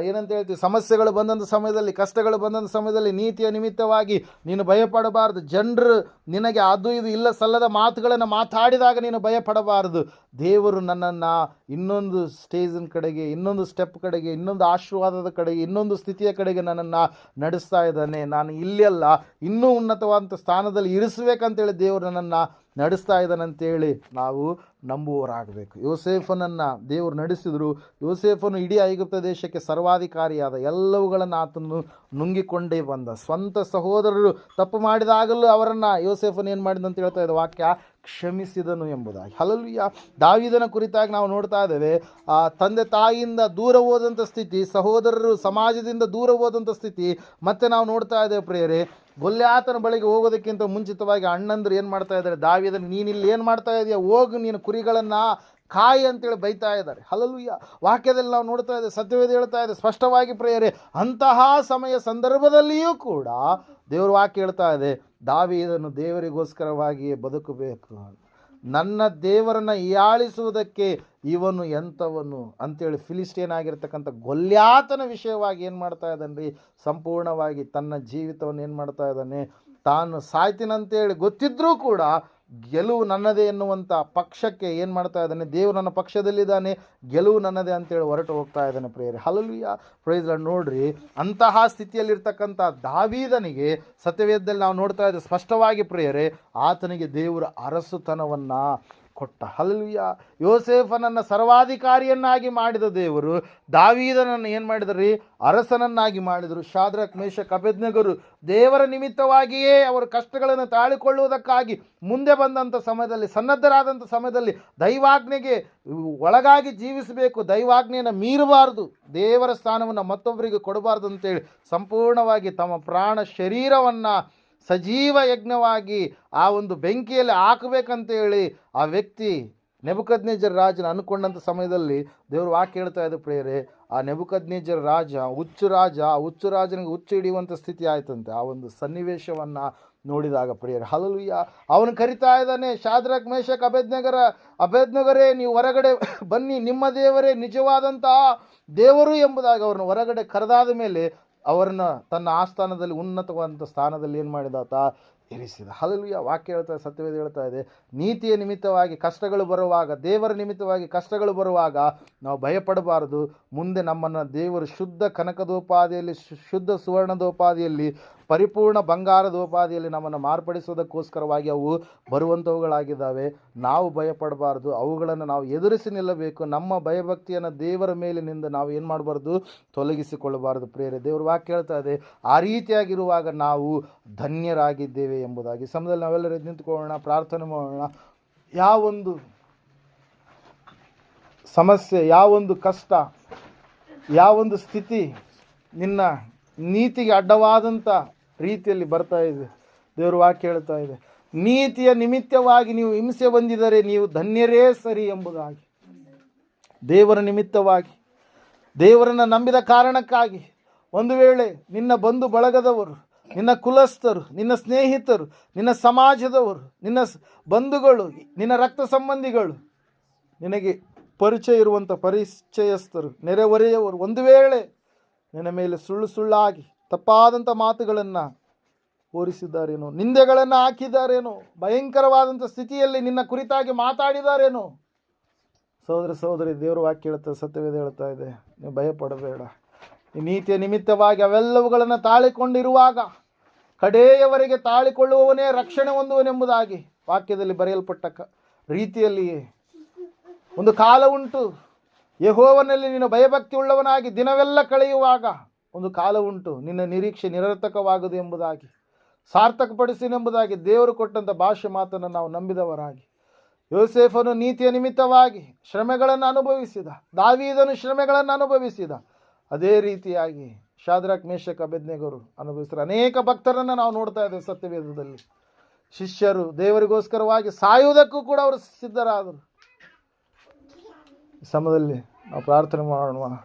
ಏನಂತ ಹೇಳ್ತೀವಿ, ಸಮಸ್ಯೆಗಳು ಬಂದಂಥ ಸಮಯದಲ್ಲಿ, ಕಷ್ಟಗಳು ಬಂದಂಥ ಸಮಯದಲ್ಲಿ ನೀತಿಯ ನಿಮಿತ್ತವಾಗಿ ನೀನು ಭಯಪಡಬಾರದು. ಜನರು ನಿನಗೆ ಅದು ಇದು ಇಲ್ಲ ಸಲ್ಲದ ಮಾತುಗಳನ್ನು ಮಾತಾಡಿದಾಗ ನೀನು ಭಯಪಡಬಾರದು. ದೇವರು ನನ್ನನ್ನು ಇನ್ನೊಂದು ಸ್ಟೇಜಿನ ಕಡೆಗೆ, ಇನ್ನೊಂದು ಸ್ಟೆಪ್ ಕಡೆಗೆ, ಇನ್ನೊಂದು ಆಶೀರ್ವಾದದ ಕಡೆಗೆ, ಇನ್ನೊಂದು ಸ್ಥಿತಿಯ ಕಡೆಗೆ ನನ್ನನ್ನು ನಡೆಸ್ತಾ ಇದ್ದಾನೆ. ನಾನು ಇಲ್ಲೆಲ್ಲ ಇನ್ನೂ ಉನ್ನತವಾದಂಥ ಸ್ಥಾನದಲ್ಲಿ ಇರಿಸಬೇಕಂತೇಳಿ ದೇವರು ನನ್ನನ್ನು ನಡೆಸ್ತಾ ಇದ್ದಾನಂತೇಳಿ ನಾವು ನಂಬುವವರಾಗಬೇಕು. ಯೋಸೇಫನನ್ನು ದೇವರು ನಡೆಸಿದರು. ಯೋಸೇಫನು ಇಡೀ ಐಗುಪ್ತ ದೇಶಕ್ಕೆ ಸರ್ವಾಧಿಕಾರಿಯಾದ, ಎಲ್ಲವುಗಳನ್ನು ಆತನು ನುಂಗಿಕೊಂಡೇ ಬಂದ. ಸ್ವಂತ ಸಹೋದರರು ತಪ್ಪು ಮಾಡಿದಾಗಲೂ ಅವರನ್ನು ಯೋಸೇಫನು ಏನು ಮಾಡಿದಂತ ಹೇಳ್ತಾ ಇದೆ ವಾಕ್ಯ, ಕ್ಷಮಿಸಿದನು ಎಂಬುದಾಗಿ. ಹಲ್ಲೆಲೂಯಾ. ದಾವೀದನ ಕುರಿತಾಗಿ ನಾವು ನೋಡ್ತಾ ಇದ್ದೇವೆ, ತಂದೆ ತಾಯಿಯಿಂದ ದೂರ ಹೋದಂಥ ಸ್ಥಿತಿ, ಸಹೋದರರು ಸಮಾಜದಿಂದ ದೂರ ಹೋದಂಥ ಸ್ಥಿತಿ. ಮತ್ತೆ ನಾವು ನೋಡ್ತಾ ಇದ್ದೇವೆ ಪ್ರಿಯರೇ, ಗೊಲ್ಯಾತನ ಬಳಿಗೆ ಹೋಗೋದಕ್ಕಿಂತ ಮುಂಚಿತವಾಗಿ ಅಣ್ಣಂದ್ರು ಏನು ಮಾಡ್ತಾ ಇದ್ದಾರೆ, ದಾವೀದನ ನೀನು ಇಲ್ಲಿ ಏನು ಮಾಡ್ತಾ ಇದೆಯಾ, ಹೋಗು ನೀನು ಕುರಿಗಳನ್ನು ಕಾಯಿ ಅಂತೇಳಿ ಬೈತಾ ಇದ್ದಾರೆ. ಹಲ್ಲೆಲೂಯಾ. ವಾಕ್ಯದಲ್ಲಿ ನಾವು ನೋಡ್ತಾ ಇದ್ದೇವೆ, ಸತ್ಯವೇದ ಹೇಳ್ತಾ ಇದೆ ಸ್ಪಷ್ಟವಾಗಿ ಪ್ರಿಯರೇ, ಅಂತಹ ಸಮಯ ಸಂದರ್ಭದಲ್ಲಿಯೂ ಕೂಡ ದೇವರ ವಾಕ್ಯ ಹೇಳ್ತಾ ಇದೆ, ದಾವೀದನು ದೇವರಿಗೋಸ್ಕರವಾಗಿಯೇ ಬದುಕಬೇಕು, ನನ್ನ ದೇವರನ್ನು ಹೀಯಾಳಿಸುವುದಕ್ಕೆ ಇವನು ಎಂಥವನು ಅಂತೇಳಿ ಫಿಲಿಸ್ಟಿಯನ್ ಆಗಿರ್ತಕ್ಕಂಥ ಗೊಲ್ಯಾತನ ವಿಷಯವಾಗಿ ಏನು ಮಾಡ್ತಾ ಇದ್ದಾನೆ ರೀ, ಸಂಪೂರ್ಣವಾಗಿ ತನ್ನ ಜೀವಿತವನ್ನು ಏನು ಮಾಡ್ತಾ ಇದ್ದಾನೆ, ತಾನು ಸಾಯ್ತೀನಂತೇಳಿ ಗೊತ್ತಿದ್ರೂ ಕೂಡ ಗೆಲುವು ನನ್ನದೇ ಎನ್ನುವಂಥ ಪಕ್ಷಕ್ಕೆ ಏನು ಮಾಡ್ತಾ ಇದ್ದಾನೆ, ದೇವರು ನನ್ನ ಪಕ್ಷದಲ್ಲಿದ್ದಾನೆ, ಗೆಲುವು ನನ್ನದೇ ಅಂತೇಳಿ ಹೊರಟು ಹೋಗ್ತಾ ಇದ್ದಾನೆ ಪ್ರಿಯರೇ. ಹಲ್ಲೆಲೂಯಾ. Praise Lord. ನೋಡ್ರಿ, ಅಂತಹ ಸ್ಥಿತಿಯಲ್ಲಿರ್ತಕ್ಕಂಥ ದಾವೀದನಿಗೆ ಸತ್ಯವೇದದಲ್ಲಿ ನಾವು ನೋಡ್ತಾ ಇದ್ದೇವೆ ಸ್ಪಷ್ಟವಾಗಿ ಪ್ರಿಯರೇ, ಆತನಿಗೆ ದೇವರು ಅರಸುತನವನ್ನು ಕೊಟ್ಟ. ಹಲ್ಲೆಲೂಯಾ. ಯೋಸೇಫನನ್ನು ಸರ್ವಾಧಿಕಾರಿಯನ್ನಾಗಿ ಮಾಡಿದ ದೇವರು ದಾವೀದನನ್ನು ಏನು ಮಾಡಿದ್ರಿ, ಅರಸನನ್ನಾಗಿ ಮಾಡಿದರು. ಶಾದ್ರಕ್, ಮೇಷಕ್, ಅಬೇದ್ನೆಗೋರು ದೇವರ ನಿಮಿತ್ತವಾಗಿಯೇ ಅವರು ಕಷ್ಟಗಳನ್ನು ತಾಳಿಕೊಳ್ಳುವುದಕ್ಕಾಗಿ ಮುಂದೆ ಬಂದಂಥ ಸಮಯದಲ್ಲಿ, ಸನ್ನದ್ಧರಾದಂಥ ಸಮಯದಲ್ಲಿ ದೈವಾಜ್ಞೆಗೆ ಒಳಗಾಗಿ ಜೀವಿಸಬೇಕು, ದೈವಾಜ್ಞೆಯನ್ನು ಮೀರಬಾರ್ದು, ದೇವರ ಸ್ಥಾನವನ್ನು ಮತ್ತೊಬ್ಬರಿಗೆ ಕೊಡಬಾರ್ದು ಅಂತೇಳಿ ಸಂಪೂರ್ಣವಾಗಿ ತಮ್ಮ ಪ್ರಾಣ ಶರೀರವನ್ನು ಸಜೀವ ಯಜ್ಞವಾಗಿ ಆ ಒಂದು ಬೆಂಕಿಯಲ್ಲಿ ಹಾಕಬೇಕಂತೇಳಿ ಆ ವ್ಯಕ್ತಿ ನೆಬೂಕದ್ನೆಚ್ಚರ್ ರಾಜನ ಅಂದ್ಕೊಂಡಂಥ ಸಮಯದಲ್ಲಿ ದೇವ್ರ ವಾಕ್ಯ ಹೇಳ್ತಾ ಇದೆ ಪ್ರಿಯರೇ, ಆ ನೆಬೂಕದ್ನೆಚ್ಚರ್ ರಾಜ ಹುಚ್ಚು ರಾಜನಿಗೆ ಹುಚ್ಚು ಹಿಡಿಯುವಂಥ ಸ್ಥಿತಿ ಆಯ್ತಂತೆ. ಆ ಒಂದು ಸನ್ನಿವೇಶವನ್ನು ನೋಡಿದಾಗ ಪ್ರಿಯರೇ, ಹಲ್ಲೆಲೂಯಾ. ಅವನು ಕರಿತಾ ಇದ್ದಾನೆ, ಶಾದ್ರಕ್, ಮೇಷಕ್, ಅಬೇದ್ನೆಗೋರೇ ನೀವು ಹೊರಗಡೆ ಬನ್ನಿ, ನಿಮ್ಮ ದೇವರೇ ನಿಜವಾದಂತಹ ದೇವರು ಎಂಬುದಾಗಿ ಅವ್ರನ್ನ ಹೊರಗಡೆ ಕರೆದಾದ ಮೇಲೆ ಅವರನ್ನು ತನ್ನ ಆಸ್ಥಾನದಲ್ಲಿ ಉನ್ನತವಾದಂಥ ಸ್ಥಾನದಲ್ಲಿ ಏನು ಮಾಡಿದಾತ, ಇರಿಸಿದ. ಹಲ್ಲೆಲೂಯಾ. ವಾಕ್ಯ ಹೇಳ್ತಾ ಇದೆ, ಸತ್ಯವೇದ ಹೇಳ್ತಾ ಇದೆ, ನೀತಿಯ ನಿಮಿತ್ತವಾಗಿ ಕಷ್ಟಗಳು ಬರುವಾಗ, ದೇವರ ನಿಮಿತ್ತವಾಗಿ ಕಷ್ಟಗಳು ಬರುವಾಗ ನಾವು ಭಯಪಡಬಾರದು. ಮುಂದೆ ನಮ್ಮನ್ನು ದೇವರು ಶುದ್ಧ ಕನಕದೋಪಾದಿಯಲ್ಲಿ, ಶುದ್ಧ ಸುವರ್ಣದೋಪಾದಿಯಲ್ಲಿ, ಪರಿಪೂರ್ಣ ಬಂಗಾರದೋಪಾದಿಯಲ್ಲಿ ನಮ್ಮನ್ನು ಮಾರ್ಪಡಿಸೋದಕ್ಕೋಸ್ಕರವಾಗಿ ಅವು ಬರುವಂಥವುಗಳಾಗಿದ್ದಾವೆ. ನಾವು ಭಯಪಡಬಾರ್ದು, ಅವುಗಳನ್ನು ನಾವು ಎದುರಿಸಿ ನಿಲ್ಲಬೇಕು. ನಮ್ಮ ಭಯಭಕ್ತಿಯನ್ನು ದೇವರ ಮೇಲಿನಿಂದ ನಾವು ಏನು ಮಾಡಬಾರ್ದು, ತೊಲಗಿಸಿಕೊಳ್ಳಬಾರದು ಪ್ರಿಯರೇ. ದೇವ್ರ ವಾಕ್ಯ ಹೇಳ್ತಾ ಇದೆ, ಆ ರೀತಿಯಾಗಿರುವಾಗ ನಾವು ಧನ್ಯರಾಗಿದ್ದೇವೆ ಎಂಬುದಾಗಿ. ಸಮಯದಲ್ಲಿ ನಾವೆಲ್ಲರೂ ಎದ್ದು ನಿಂತ್ಕೊಳ್ಳೋಣ, ಪ್ರಾರ್ಥನೆ ಮಾಡೋಣ. ಯಾವೊಂದು ಸಮಸ್ಯೆ, ಯಾವೊಂದು ಕಷ್ಟ, ಯಾವೊಂದು ಸ್ಥಿತಿ ನಿನ್ನ ನೀತಿಗೆ ಅಡ್ಡವಾದಂಥ ರೀತಿಯಲ್ಲಿ ಬರ್ತಾ ಇದೆ, ದೇವ್ರ ವಾಕ್ಯ ಹೇಳ್ತಾ ಇದೆ, ನೀತಿಯ ನಿಮಿತ್ತವಾಗಿ ನೀವು ಹಿಂಸೆ ಹೊಂದಿದರೆ ನೀವು ಧನ್ಯರೇ ಸರಿ ಎಂಬುದಾಗಿ. ದೇವರ ನಿಮಿತ್ತವಾಗಿ, ದೇವರನ್ನು ನಂಬಿದ ಕಾರಣಕ್ಕಾಗಿ ಒಂದು ವೇಳೆ ನಿನ್ನ ಬಂಧು ಬಳಗದವರು, ನಿನ್ನ ಕುಲಸ್ಥರು, ನಿನ್ನ ಸ್ನೇಹಿತರು, ನಿನ್ನ ಸಮಾಜದವರು, ನಿನ್ನ ಬಂಧುಗಳು, ನಿನ್ನ ರಕ್ತ ಸಂಬಂಧಿಗಳು, ನಿನಗೆ ಪರಿಚಯ ಇರುವಂಥ ಪರಿಚಯಸ್ಥರು, ನೆರೆಹೊರೆಯವರು ಒಂದು ವೇಳೆ ನಿನ್ನ ಮೇಲೆ ಸುಳ್ಳಾಗಿ ತಪ್ಪಾದಂಥ ಮಾತುಗಳನ್ನು ಹೋರಿಸಿದ್ದಾರೇನೋ, ನಿಂದೆಗಳನ್ನು ಹಾಕಿದ್ದಾರೇನೋ, ಭಯಂಕರವಾದಂಥ ಸ್ಥಿತಿಯಲ್ಲಿ ನಿನ್ನ ಕುರಿತಾಗಿ ಮಾತಾಡಿದಾರೇನೋ. ಸಹೋದರ ಸಹೋದರಿ, ದೇವರ ವಾಕ್ಯ ಹೇಳುತ್ತೆ, ಸತ್ಯವೇದ ಹೇಳ್ತಾ ಇದೆ, ನೀವು ಭಯಪಡಬೇಡ. ಈ ನೀತಿಯ ನಿಮಿತ್ತವಾಗಿ ಅವೆಲ್ಲವುಗಳನ್ನು ತಾಳಿಕೊಂಡಿರುವಾಗ ಕಡೆಯವರೆಗೆ ತಾಳಿಕೊಳ್ಳುವವನೇ ರಕ್ಷಣೆ ಹೊಂದುವನೆಂಬುದಾಗಿ ವಾಕ್ಯದಲ್ಲಿ ಬರೆಯಲ್ಪಟ್ಟ ರೀತಿಯಲ್ಲಿಯೇ ಒಂದು ಕಾಲ ಉಂಟು. ಯೆಹೋವನಲ್ಲಿ ನೀನು ಭಯಭಕ್ತಿ ಉಳ್ಳವನಾಗಿ ದಿನವೆಲ್ಲ ಕಳೆಯುವಾಗ ಒಂದು ಕಾಲ ಉಂಟು, ನಿನ್ನ ನಿರೀಕ್ಷೆ ನಿರರ್ಥಕವಾಗುವುದು ಎಂಬುದಾಗಿ, ಸಾರ್ಥಕಪಡಿಸಿನೆಂಬುದಾಗಿ ದೇವರು ಕೊಟ್ಟಂಥ ಭಾಷೆ ಮಾತನ್ನು ನಾವು ನಂಬಿದವರಾಗಿ, ಯೋಸೇಫನು ನೀತಿಯ ನಿಮಿತ್ತವಾಗಿ ಶ್ರಮೆಗಳನ್ನು ಅನುಭವಿಸಿದ, ದಾವೀದನು ಶ್ರಮೆಗಳನ್ನು ಅನುಭವಿಸಿದ, ಅದೇ ರೀತಿಯಾಗಿ ಶಾದ್ರಕ್, ಮೇಷಕ್, ಅಬೇದ್ನೆಗೋರು ಅನುಭವಿಸಿದ ಅನೇಕ ಭಕ್ತರನ್ನು ನಾವು ನೋಡ್ತಾ ಇದ್ದೇವೆ ಸತ್ಯವೇದದಲ್ಲಿ. ಶಿಷ್ಯರು ದೇವರಿಗೋಸ್ಕರವಾಗಿ ಸಾಯುವುದಕ್ಕೂ ಕೂಡ ಅವರು ಸಿದ್ಧರಾದರು. ಈ ಸಮಯದಲ್ಲಿ ನಾವು ಪ್ರಾರ್ಥನೆ ಮಾಡೋಣ.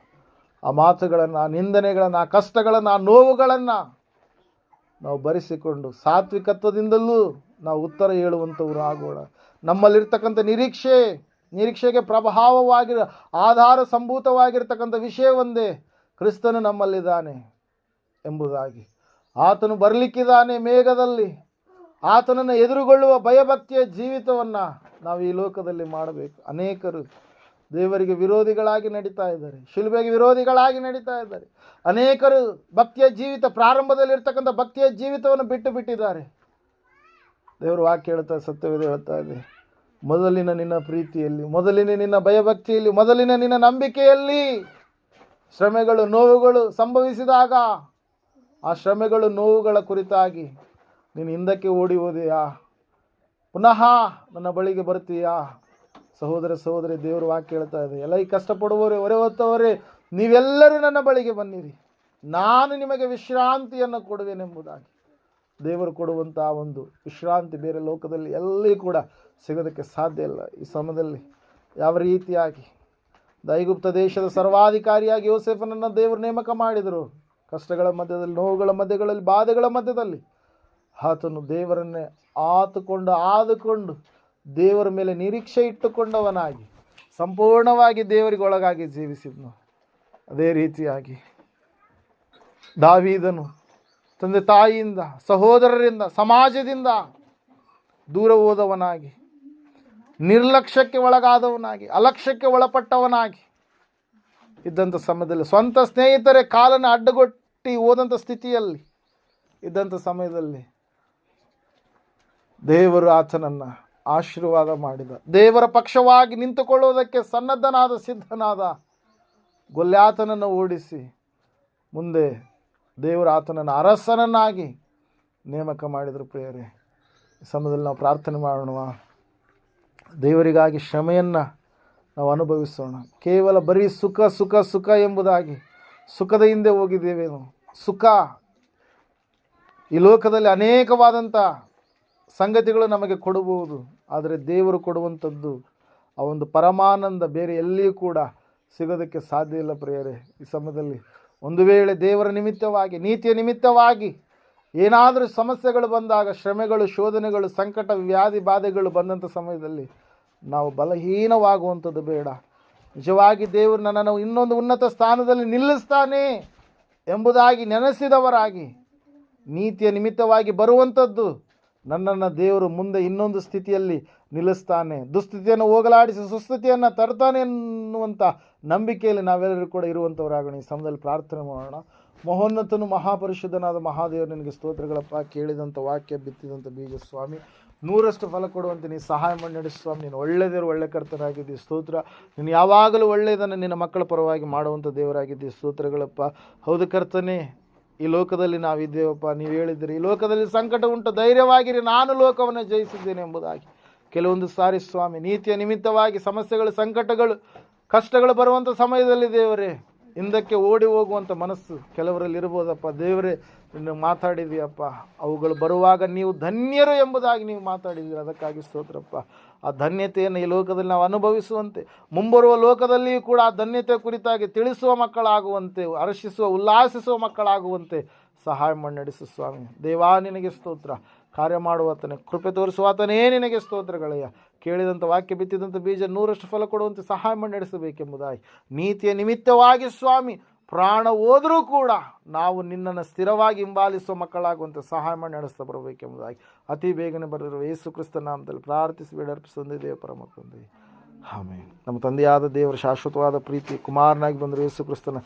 ಆ ಮಾತುಗಳನ್ನು, ಆ ನಿಂದನೆಗಳನ್ನು, ಆ ಕಷ್ಟಗಳನ್ನು, ಆ ನೋವುಗಳನ್ನು ನಾವು ಭರಿಸಿಕೊಂಡು ಸಾತ್ವಿಕತ್ವದಿಂದಲೂ ನಾವು ಉತ್ತರ ಹೇಳುವಂಥವ್ರು ಆಗೋಣ. ನಮ್ಮಲ್ಲಿರ್ತಕ್ಕಂಥ ನಿರೀಕ್ಷೆಗೆ ಪ್ರಭಾವವಾಗಿ ಆಧಾರ ಸಂಭೂತವಾಗಿರ್ತಕ್ಕಂಥ ವಿಷಯ ಒಂದೇ, ಕ್ರಿಸ್ತನು ನಮ್ಮಲ್ಲಿದ್ದಾನೆ ಎಂಬುದಾಗಿ. ಆತನು ಬರಲಿಕ್ಕಿದ್ದಾನೆ ಮೇಘದಲ್ಲಿ. ಆತನನ್ನು ಎದುರುಗೊಳ್ಳುವ ಭಯಭಕ್ತಿಯ ಜೀವಿತವನ್ನು ನಾವು ಈ ಲೋಕದಲ್ಲಿ ಮಾಡಬೇಕು. ಅನೇಕರು ದೇವರಿಗೆ ವಿರೋಧಿಗಳಾಗಿ ನಡೀತಾ ಇದ್ದಾರೆ, ಶಿಲುಬೆಗೆ ವಿರೋಧಿಗಳಾಗಿ ನಡೀತಾ ಇದ್ದಾರೆ. ಅನೇಕರು ಭಕ್ತಿಯ ಜೀವಿತ, ಪ್ರಾರಂಭದಲ್ಲಿರ್ತಕ್ಕಂಥ ಭಕ್ತಿಯ ಜೀವಿತವನ್ನು ಬಿಟ್ಟಿದ್ದಾರೆ. ದೇವರು ವಾಕ್ಯ ಹೇಳ್ತಾ, ಸತ್ಯವೇದ ಹೇಳ್ತಾ ಇದೆ, ಮೊದಲಿನ ನಿನ್ನ ಪ್ರೀತಿಯಲ್ಲಿ, ಮೊದಲಿನ ನಿನ್ನ ಭಯಭಕ್ತಿಯಲ್ಲಿ, ಮೊದಲಿನ ನಿನ್ನ ನಂಬಿಕೆಯಲ್ಲಿ ಶ್ರಮೆಗಳು, ನೋವುಗಳು ಸಂಭವಿಸಿದಾಗ ಆ ಶ್ರಮೆಗಳು, ನೋವುಗಳ ಕುರಿತಾಗಿ ನೀನು ಹಿಂದಕ್ಕೆ ಓಡಿ ಹೋದೆಯಾ? ಪುನಃ ನನ್ನ ಬಳಿಗೆ ಬರ್ತೀಯಾ? ಸಹೋದರ ಸಹೋದರಿ, ದೇವರು ವಾಕ್ಯ ಹೇಳ್ತಾ ಇದೆ, ಎಲ್ಲ ಈ ಕಷ್ಟಪಡುವವರೇ, ಹೊರೆ ಹೊತ್ತವರೇ, ನೀವೆಲ್ಲರೂ ನನ್ನ ಬಳಿಗೆ ಬನ್ನಿರಿ, ನಾನು ನಿಮಗೆ ವಿಶ್ರಾಂತಿಯನ್ನು ಕೊಡುವೆನೆಂಬುದಾಗಿ. ದೇವರು ಕೊಡುವಂಥ ಒಂದು ವಿಶ್ರಾಂತಿ ಬೇರೆ ಲೋಕದಲ್ಲಿ ಎಲ್ಲಿ ಕೂಡ ಸಿಗೋದಕ್ಕೆ ಸಾಧ್ಯ ಇಲ್ಲ. ಈ ಸಮಯದಲ್ಲಿ ಯಾವ ರೀತಿಯಾಗಿ ಐಗುಪ್ತ ದೇಶದ ಸರ್ವಾಧಿಕಾರಿಯಾಗಿ ಯೋಸೇಫನನ್ನು ದೇವರು ನೇಮಕ ಮಾಡಿದರು. ಕಷ್ಟಗಳ ಮಧ್ಯದಲ್ಲಿ, ನೋವುಗಳ ಮಧ್ಯಗಳಲ್ಲಿ, ಬಾಧೆಗಳ ಮಧ್ಯದಲ್ಲಿ ಆತನು ದೇವರನ್ನೇ ಆದುಕೊಂಡು ದೇವರ ಮೇಲೆ ನಿರೀಕ್ಷೆ ಇಟ್ಟುಕೊಂಡವನಾಗಿ ಸಂಪೂರ್ಣವಾಗಿ ದೇವರಿಗೆ ಒಳಗಾಗಿ ಜೀವಿಸಿದನು. ಅದೇ ರೀತಿಯಾಗಿ ದಾವೀದನು ತಂದೆ ತಾಯಿಯಿಂದ, ಸಹೋದರರಿಂದ, ಸಮಾಜದಿಂದ ದೂರ ಹೋದವನಾಗಿ, ನಿರ್ಲಕ್ಷ್ಯಕ್ಕೆ ಒಳಗಾದವನಾಗಿ, ಅಲಕ್ಷ್ಯಕ್ಕೆ ಒಳಪಟ್ಟವನಾಗಿ ಇದ್ದಂಥ ಸಮಯದಲ್ಲಿ, ಸ್ವಂತ ಸ್ನೇಹಿತರೇ ಕಾಲನ್ನು ಅಡ್ಡಗೊಟ್ಟಿ ಹೋದಂಥ ಸ್ಥಿತಿಯಲ್ಲಿ ಇದ್ದಂಥ ಸಮಯದಲ್ಲಿ ದೇವರು ಆತನನ್ನು ಆಶೀರ್ವಾದ ಮಾಡಿದ. ದೇವರ ಪಕ್ಷವಾಗಿ ನಿಂತುಕೊಳ್ಳುವುದಕ್ಕೆ ಸಿದ್ಧನಾದ ಗೊಲ್ಯಾತನನ್ನು ಓಡಿಸಿ ಮುಂದೆ ದೇವರು ಆತನನ್ನು ಅರಸನನ್ನಾಗಿ ನೇಮಕ ಮಾಡಿದರು. ಪ್ರಿಯರೇ, ಈ ಸಮಯದಲ್ಲಿ ನಾವು ಪ್ರಾರ್ಥನೆ ಮಾಡೋಣ. ದೇವರಿಗಾಗಿ ಶ್ರಮೆಯನ್ನು ನಾವು ಅನುಭವಿಸೋಣ. ಕೇವಲ ಬರೀ ಸುಖ ಸುಖ ಸುಖ ಎಂಬುದಾಗಿ ಸುಖದ ಹಿಂದೆ ಹೋಗಿದ್ದೇವೇನು? ಸುಖ ಈ ಲೋಕದಲ್ಲಿ ಅನೇಕವಾದಂಥ ಸಂಗತಿಗಳು ನಮಗೆ ಕೊಡಬಹುದು, ಆದರೆ ದೇವರು ಕೊಡುವಂಥದ್ದು ಆ ಒಂದು ಪರಮಾನಂದ ಬೇರೆ ಎಲ್ಲಿಯೂ ಕೂಡ ಸಿಗೋದಕ್ಕೆ ಸಾಧ್ಯ ಇಲ್ಲ. ಪ್ರಿಯರೇ, ಈ ಸಮಯದಲ್ಲಿ ಒಂದು ವೇಳೆ ದೇವರ ನಿಮಿತ್ತವಾಗಿ, ನೀತಿಯ ನಿಮಿತ್ತವಾಗಿ ಏನಾದರೂ ಸಮಸ್ಯೆಗಳು ಬಂದಾಗ, ಶ್ರಮೆಗಳು, ಶೋಧನೆಗಳು, ಸಂಕಟ, ವ್ಯಾಧಿ ಬಾಧೆಗಳು ಬಂದಂಥ ಸಮಯದಲ್ಲಿ ನಾವು ಬಲಹೀನವಾಗುವಂಥದ್ದು ಬೇಡ. ನಿಜವಾಗಿ ದೇವರು ನನ್ನನ್ನು ಇನ್ನೊಂದು ಉನ್ನತ ಸ್ಥಾನದಲ್ಲಿ ನಿಲ್ಲಿಸ್ತಾನೆ ಎಂಬುದಾಗಿ ನೆನೆಸಿದವರಾಗಿ, ನೀತಿಯ ನಿಮಿತ್ತವಾಗಿ ಬರುವಂಥದ್ದು ನನ್ನನ್ನು ದೇವರು ಮುಂದೆ ಇನ್ನೊಂದು ಸ್ಥಿತಿಯಲ್ಲಿ ನಿಲ್ಲಿಸ್ತಾನೆ, ದುಸ್ಥಿತಿಯನ್ನು ಹೋಗಲಾಡಿಸಿ ಸುಸ್ಥಿತಿಯನ್ನು ತರ್ತಾನೆ ಎನ್ನುವಂಥ ನಂಬಿಕೆಯಲ್ಲಿ ನಾವೆಲ್ಲರೂ ಕೂಡ ಇರುವಂಥವರಾಗೋಣ. ಈ ಸಮಯದಲ್ಲಿ ಪ್ರಾರ್ಥನೆ ಮಾಡೋಣ. ಮಹೋನ್ನತನು ಮಹಾಪರಿಶುದ್ಧನಾದ ಮಹಾದೇವರು, ನಿನಗೆ ಸ್ತೋತ್ರಗಳಪ್ಪ. ಕೇಳಿದಂಥ ವಾಕ್ಯ, ಬಿತ್ತಿದಂಥ ಬೀಜ ಸ್ವಾಮಿ, 100ರಷ್ಟು ಫಲ ಕೊಡುವಂತೆ ನೀನು ಸಹಾಯ ಮಾಡಿ ನಡೆಸು ಸ್ವಾಮಿ. ನೀನು ಒಳ್ಳೆ ದೇವರು, ಒಳ್ಳೆ ಕರ್ತನಾಗಿದ್ದೀವಿ. ಸ್ತೋತ್ರ. ನೀನು ಯಾವಾಗಲೂ ಒಳ್ಳೆಯದನ್ನು ನಿನ್ನ ಮಕ್ಕಳ ಪರವಾಗಿ ಮಾಡುವಂಥ ದೇವರಾಗಿದ್ದೀವಿ. ಸ್ತೋತ್ರಗಳಪ್ಪ. ಹೌದು ಕರ್ತನೇ, ಈ ಲೋಕದಲ್ಲಿ ನಾವಿದ್ದೇವಪ್ಪ. ನೀವು ಹೇಳಿದ್ದೀರಿ, ಈ ಲೋಕದಲ್ಲಿ ಸಂಕಟ ಉಂಟು, ಧೈರ್ಯವಾಗಿರಿ, ನಾನು ಲೋಕವನ್ನು ಜಯಿಸಿದ್ದೇನೆ ಎಂಬುದಾಗಿ. ಕೆಲವೊಂದು ಸಾರಿ ಸ್ವಾಮಿ, ನೀತಿಯ ನಿಮಿತ್ತವಾಗಿ ಸಮಸ್ಯೆಗಳು, ಸಂಕಟಗಳು, ಕಷ್ಟಗಳು ಬರುವಂಥ ಸಮಯದಲ್ಲಿ ದೇವರೇ ಹಿಂದಕ್ಕೆ ಓಡಿ ಹೋಗುವಂಥ ಮನಸ್ಸು ಕೆಲವರಲ್ಲಿ ಇರ್ಬೋದಪ್ಪ. ದೇವರೇ, ನೀನು ಮಾತಾಡಿದೆಯಪ್ಪ. ಅವುಗಳು ಬರುವಾಗ ನೀವು ಧನ್ಯರು ಎಂಬುದಾಗಿ ನೀವು ಮಾತಾಡಿದ್ದೀರಿ. ಅದಕ್ಕಾಗಿ ಸ್ತೋತ್ರಪ್ಪ. ಆ ಧನ್ಯತೆಯನ್ನು ಈ ಲೋಕದಲ್ಲಿ ನಾವು ಅನುಭವಿಸುವಂತೆ, ಮುಂಬರುವ ಲೋಕದಲ್ಲಿಯೂ ಕೂಡ ಆ ಧನ್ಯತೆ ಕುರಿತಾಗಿ ತಿಳಿಸುವ ಮಕ್ಕಳಾಗುವಂತೆ, ಹರ್ಷಿಸುವ ಉಲ್ಲಾಸಿಸುವ ಮಕ್ಕಳಾಗುವಂತೆ ಸಹಾಯ ಮಾಡಿ ನಡೆಸು ಸ್ವಾಮಿ. ದೇವಾ ನಿನಗೆ ಸ್ತೋತ್ರ. ಕಾರ್ಯ ಮಾಡುವಾತನೇ, ಕೃಪೆ ತೋರಿಸುವಾತನೇ ನಿನಗೆ ಸ್ತೋತ್ರಗಳಯ್ಯ. ಕೇಳಿದಂಥ ವಾಕ್ಯ ಬಿತ್ತಿದಂಥ ಬೀಜ 100ರಷ್ಟು ಫಲ ಕೊಡುವಂತೆ ಸಹಾಯ ಮಾಡಿ ನಡೆಸಬೇಕೆಂಬುದಾಗಿ, ನೀತಿಯ ನಿಮಿತ್ತವಾಗಿ ಸ್ವಾಮಿ ಪ್ರಾಣ ಹೋದರೂ ಕೂಡ ನಾವು ನಿನ್ನನ್ನು ಸ್ಥಿರವಾಗಿ ಹಿಂಬಾಲಿಸುವ ಮಕ್ಕಳಾಗುವಂತೆ ಸಹಾಯ ಮಾಡಿ ನಡೆಸ್ತಾ ಬರಬೇಕೆಂಬುದಾಗಿ ಅತಿ ಬೇಗನೆ ಬರೆದಿರುವ ಯೇಸು ಕ್ರಿಸ್ತ ನಾಮದಲ್ಲಿ ಪ್ರಾರ್ಥಿಸಿ ಬೇಡರ್ಪಿಸೊಂದೇ ದೇವ ಪರಮ ತಂದೆ, ಆಮೆನ್. ನಮ್ಮ ತಂದೆಯಾದ ದೇವರ ಶಾಶ್ವತವಾದ ಪ್ರೀತಿ, ಕುಮಾರನಾಗಿ ಬಂದರು ಯೇಸು ಕ್ರಿಸ್ತನ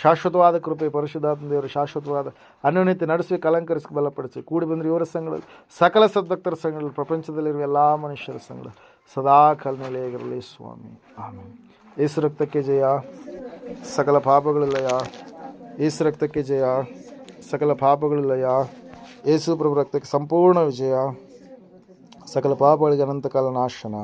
ಶಾಶ್ವತವಾದ ಕೃಪೆ, ಪರಿಶುದ್ಧಾತ್ಮ ದೇವರ ಶಾಶ್ವತವಾದ ಅನ್ಯೋನ್ಯತೆ ನಡೆಸಿ ಅಲಂಕರಿಸಿ ಬಲಪಡಿಸಿ ಕೂಡಿ ಬಂದರು ಇವರ ಸಂಘಗಳಲ್ಲಿ, ಸಕಲ ಸದ್ಭಕ್ತರ ಸಂಘಗಳಲ್ಲಿ, ಪ್ರಪಂಚದಲ್ಲಿರುವ ಎಲ್ಲ ಮನುಷ್ಯರ ಸಂಘ ಸದಾ ಕಾಲ ನೆಲೆಯಾಗಿರಲಿ ಸ್ವಾಮಿ, ಆಮೆನ್. ಯೇಸು ರಕ್ತಕ್ಕೆ ಜಯ, ಸಕಲ ಪಾಪಗಳಿಲ್ಲಯ. ಯೇಸು ರಕ್ತಕ್ಕೆ ಜಯ, ಸಕಲ ಪಾಪಗಳಿಲ್ಲಯ. ಯೇಸು ಪ್ರಭು ರಕ್ತಕ್ಕೆ ಸಂಪೂರ್ಣ ವಿಜಯ, ಸಕಲ ಪಾಪಗಳಿಗೆ ಅನಂತಕಾಲ ನಾಶನ.